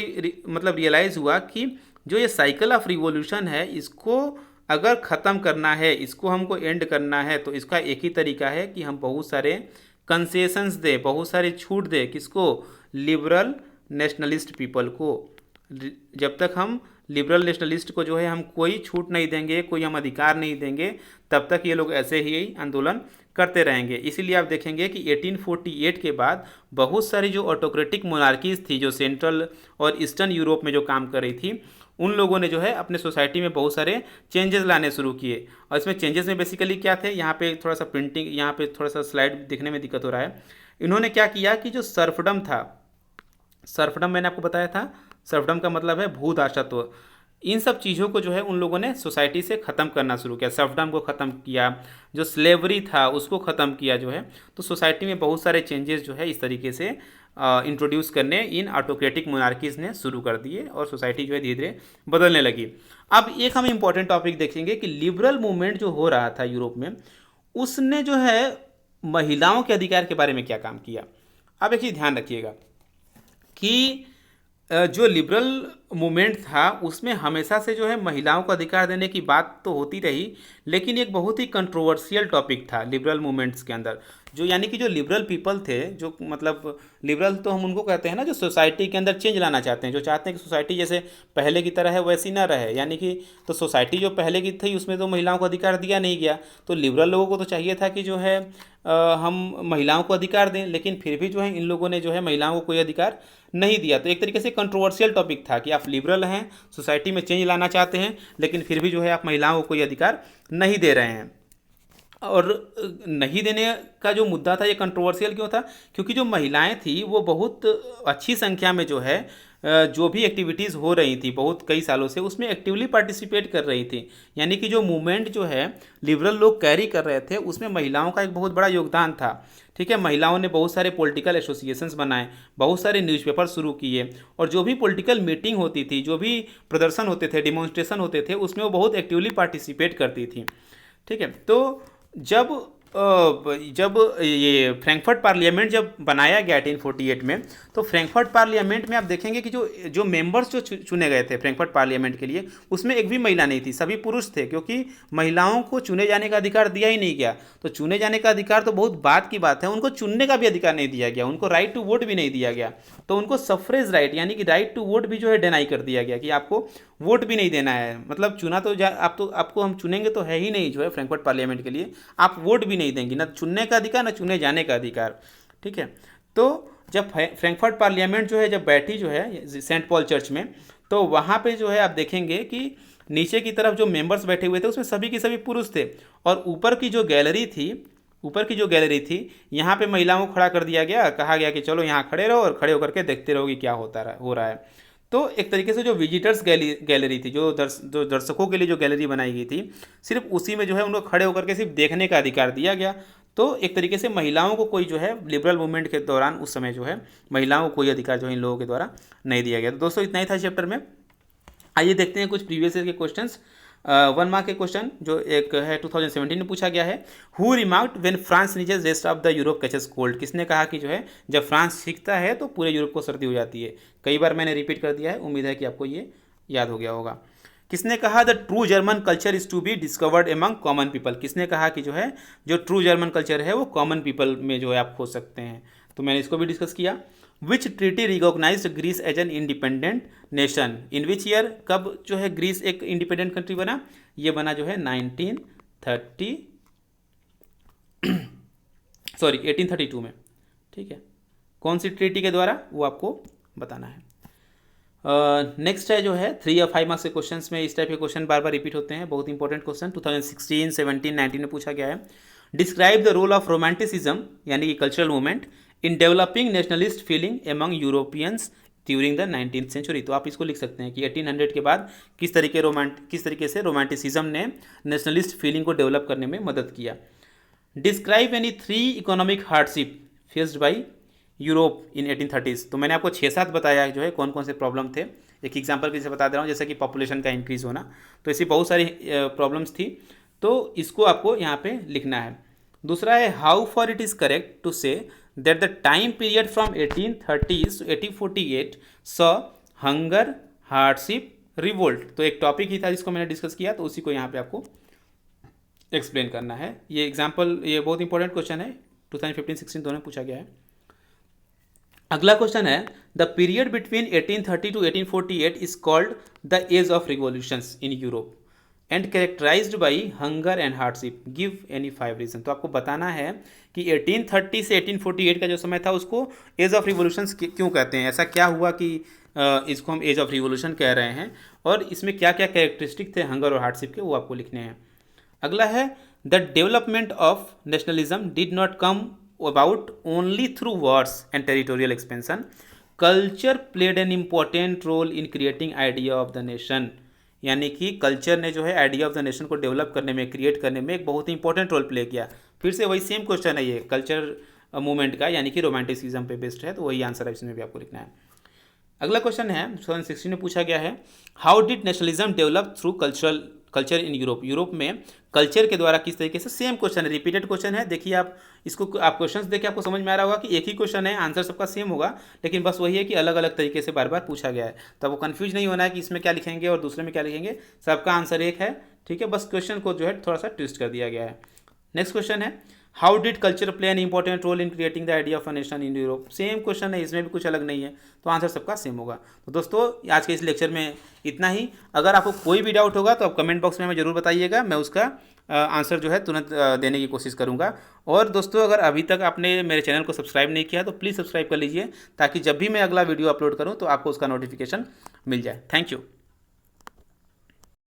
मतलब रियलाइज़ हुआ कि जो ये साइकिल ऑफ रिवॉल्यूशन है, इसको अगर ख़त्म करना है, इसको हमको एंड करना है, तो इसका एक ही तरीका है कि हम बहुत सारे कंसेशंस दे, बहुत सारी छूट दे, किसको? लिबरल नेशनलिस्ट पीपल को। जब तक हम लिबरल नेशनलिस्ट को जो है हम कोई छूट नहीं देंगे, कोई हम अधिकार नहीं देंगे, तब तक ये लोग ऐसे ही आंदोलन करते रहेंगे। इसीलिए आप देखेंगे कि 1848 के बाद बहुत सारी जो ऑटोक्रेटिक मोनार्कीज़ थी, जो सेंट्रल और ईस्टर्न यूरोप में जो काम कर रही थी, उन लोगों ने जो है अपने सोसाइटी में बहुत सारे चेंजेस लाने शुरू किए। और इसमें चेंजेस में बेसिकली क्या थे, यहाँ पे थोड़ा सा प्रिंटिंग, यहाँ पे थोड़ा सा स्लाइड दिखने में दिक्कत हो रहा है। इन्होंने क्या किया कि जो सर्फडम था, सर्फडम मैंने आपको बताया था, सर्फडम का मतलब है भूदासत्व, इन सब चीज़ों को जो है उन लोगों ने सोसाइटी से ख़त्म करना शुरू किया। सर्फडम को ख़त्म किया, जो स्लेवरी था उसको ख़त्म किया जो है। तो सोसाइटी में बहुत सारे चेंजेस जो है इस तरीके से इंट्रोड्यूस करने इन ऑटोक्रेटिक मोनार्कीज़ ने शुरू कर दिए, और सोसाइटी जो है धीरे धीरे बदलने लगी। अब एक हम इम्पॉर्टेंट टॉपिक देखेंगे कि लिबरल मूवमेंट जो हो रहा था यूरोप में, उसने जो है महिलाओं के अधिकार के बारे में क्या काम किया। अब एक चीज़ ध्यान रखिएगा कि जो लिबरल मूवमेंट था उसमें हमेशा से जो है महिलाओं को अधिकार देने की बात तो होती रही, लेकिन एक बहुत ही कंट्रोवर्शियल टॉपिक था लिबरल मूवमेंट्स के अंदर। जो यानी कि जो लिबरल पीपल थे, जो मतलब लिबरल तो हम उनको कहते हैं ना, जो सोसाइटी के अंदर चेंज लाना चाहते हैं, जो चाहते हैं कि सोसाइटी जैसे पहले की तरह है वैसी ना रहे, यानी कि तो सोसाइटी जो पहले की थी उसमें तो महिलाओं को अधिकार दिया नहीं गया। तो लिबरल लोगों को तो चाहिए था कि जो है हम महिलाओं को अधिकार दें, लेकिन फिर भी जो है इन लोगों ने जो है महिलाओं को कोई अधिकार नहीं दिया। तो एक तरीके से कंट्रोवर्शियल टॉपिक था कि आप लिबरल हैं, सोसाइटी में चेंज लाना चाहते हैं, लेकिन फिर भी जो है आप महिलाओं को कोई अधिकार नहीं दे रहे हैं। और नहीं देने का जो मुद्दा था ये कंट्रोवर्शियल क्यों था? क्योंकि जो महिलाएं थी वो बहुत अच्छी संख्या में जो है जो भी एक्टिविटीज़ हो रही थी बहुत कई सालों से उसमें एक्टिवली पार्टिसिपेट कर रही थी। यानी कि जो मूवमेंट जो है लिबरल लोग कैरी कर रहे थे उसमें महिलाओं का एक बहुत बड़ा योगदान था। ठीक है, महिलाओं ने बहुत सारे पॉलिटिकल एसोसिएशंस बनाए, बहुत सारे न्यूज़पेपर शुरू किए, और जो भी पॉलिटिकल मीटिंग होती थी, जो भी प्रदर्शन होते थे, डिमॉन्स्ट्रेशन होते थे, उसमें वो बहुत एक्टिवली पार्टिसिपेट करती थी। ठीक है, तो जब जब ये फ्रैंकफर्ट पार्लियामेंट जब बनाया गया 1848 में, तो फ्रैंकफर्ट पार्लियामेंट में आप देखेंगे कि जो जो मेंबर्स जो चुने गए थे फ्रैंकफर्ट पार्लियामेंट के लिए, उसमें एक भी महिला नहीं थी, सभी पुरुष थे, क्योंकि महिलाओं को चुने जाने का अधिकार दिया ही नहीं गया। तो चुने जाने का अधिकार तो बहुत बात की बात है, उनको चुनने का भी अधिकार नहीं दिया गया, उनको राइट टू वोट भी नहीं दिया गया। तो उनको सफ्रेज राइट यानी कि राइट टू वोट भी जो है डिनाई कर दिया गया कि आपको वोट भी नहीं देना है। मतलब चुना तो आप तो आपको हम चुनेंगे तो है ही नहीं जो है फ्रैंकफर्ट पार्लियामेंट के लिए, आप वोट भी नहीं देंगे, ना चुनने का अधिकार ना चुने जाने का अधिकार। ठीक है, तो जब फ्रैंकफर्ट पार्लियामेंट जो है जब बैठी जो है सेंट पॉल चर्च में, तो वहाँ पे जो है आप देखेंगे कि नीचे की तरफ जो मेंबर्स बैठे हुए थे उसमें सभी के सभी पुरुष थे, और ऊपर की जो गैलरी थी यहाँ पे महिलाओं को खड़ा कर दिया गया, कहा गया कि चलो यहाँ खड़े रहो और खड़े होकर के देखते रहो कि क्या हो रहा है। तो एक तरीके से जो विजिटर्स गैलरी थी, जो दर्शकों के लिए जो गैलरी बनाई गई थी, सिर्फ उसी में जो है उनको खड़े होकर के सिर्फ देखने का अधिकार दिया गया। तो एक तरीके से महिलाओं को कोई जो है लिबरल मूवमेंट के दौरान उस समय जो है महिलाओं को कोई अधिकार जो है इन लोगों के द्वारा नहीं दिया गया। तो दोस्तों इतना ही था चैप्टर में। आइए देखते हैं कुछ प्रीवियस ईयर के क्वेश्चंस। 1 मार्क के क्वेश्चन जो एक है 2017 में पूछा गया है। Who remarked when France नीजेस rest of the Europe catches cold? किसने कहा कि जो है जब फ्रांस सीखता है तो पूरे यूरोप को सर्दी हो जाती है? कई बार मैंने रिपीट कर दिया है, उम्मीद है कि आपको ये याद हो गया होगा। किसने कहा the true German culture is to be discovered among common people? किसने कहा कि जो है जो ट्रू जर्मन कल्चर है वो कॉमन पीपल में जो है आप खोज सकते हैं? तो मैंने इसको भी डिस्कस किया। Which treaty recognised Greece as an independent nation? In which year? कब जो है ग्रीस एक इंडिपेंडेंट कंट्री बना? ये बना जो है 1832 में। ठीक है, कौन सी ट्रीटी के द्वारा वो आपको बताना है। नेक्स्ट है जो है 3 या 5 मार्क्स के क्वेश्चन में इस टाइप के क्वेश्चन बार बार रिपीट होते हैं, बहुत इंपॉर्टेंट क्वेश्चन 2016, 17, 19 में पूछा गया है। Describe the role of romanticism यानी कि cultural movement in developing nationalist feeling among Europeans during the 19th century? तो आप इसको लिख सकते हैं कि 1800 के बाद किस तरीके से रोमांटिसिज्म ने नेशनलिस्ट फीलिंग को डेवलप करने में मदद किया। Describe any 3 economic hardship faced by Europe in 1830s? तो मैंने आपको 6-7 बताया जो है कौन कौन से प्रॉब्लम थे। एक एग्जांपल के जैसे बता दे रहा हूँ, जैसे कि पॉपुलेशन का इंक्रीज होना, तो ऐसी बहुत सारी प्रॉब्लम्स थी, तो इसको आपको यहाँ पे लिखना है। दूसरा है how far it is correct to say that the time period from 1830s to 1848 saw hunger, hardship, revolt? तो एक टॉपिक ही था जिसको मैंने डिस्कस किया, तो उसी को यहाँ पे आपको एक्सप्लेन करना है। ये एग्जाम्पल, ये बहुत इंपॉर्टेंट क्वेश्चन है, 2015-16 दोनों पूछा गया है। अगला क्वेश्चन है the period between 1830 to 1848 is called the age of revolutions in Europe and characterized by hunger and hardship, give any 5 reason? तो आपको बताना है कि 1830 से 1848 का जो समय था उसको एज ऑफ रिवॉल्यूशंस क्यों कहते हैं, ऐसा क्या हुआ कि इसको हम एज ऑफ रिवॉल्यूशन कह रहे हैं, और इसमें क्या क्या कैरेक्टरिस्टिक थे हंगर और हार्डशिप के, वो आपको लिखने हैं। अगला है the development of nationalism did not come about only through wars and territorial expansion. Culture played an important role in creating idea of the nation. यानी कि कल्चर ने जो है आइडिया ऑफ द नेशन को डेवलप करने में, create करने में एक बहुत ही इंपॉर्टेंट रोल प्ले किया। फिर से वही सेम क्वेश्चन है ये कल्चर मूवमेंट का, यानी कि रोमांटिसिज्म पे बेस्ड है, तो वही आंसर है इसमें भी आपको लिखना है। अगला क्वेश्चन है 2016 में पूछा गया है how did nationalism develop through culture in Europe, Europe में कल्चर के द्वारा किस तरीके से, सेम क्वेश्चन है, रिपीटेड क्वेश्चन है। देखिए आप इसको, आप क्वेश्चंस देख आपको समझ में आ रहा होगा कि एक ही क्वेश्चन है, आंसर सबका सेम होगा, लेकिन बस वही है कि अलग अलग तरीके से बार बार पूछा गया है। तो आपको कन्फ्यूज नहीं होना है कि इसमें क्या लिखेंगे और दूसरे में क्या लिखेंगे, सबका आंसर एक है, ठीक है। बस क्वेश्चन को जो है थोड़ा सा ट्विस्ट कर दिया गया है। नेक्स्ट क्वेश्चन है, how did culture play an important role in creating the idea of a nation in Europe. Same question है, इसमें भी कुछ अलग नहीं है, तो आंसर सबका सेम होगा। तो दोस्तों आज के इस लेक्चर में इतना ही। अगर आपको कोई भी डाउट होगा तो आप कमेंट बॉक्स में हमें ज़रूर बताइएगा, मैं उसका आंसर जो है तुरंत देने की कोशिश करूँगा। और दोस्तों अगर अभी तक आपने मेरे चैनल को सब्सक्राइब नहीं किया तो प्लीज़ सब्सक्राइब कर लीजिए, ताकि जब भी मैं अगला वीडियो अपलोड करूँ तो आपको उसका नोटिफिकेशन मिल जाए। Thank you.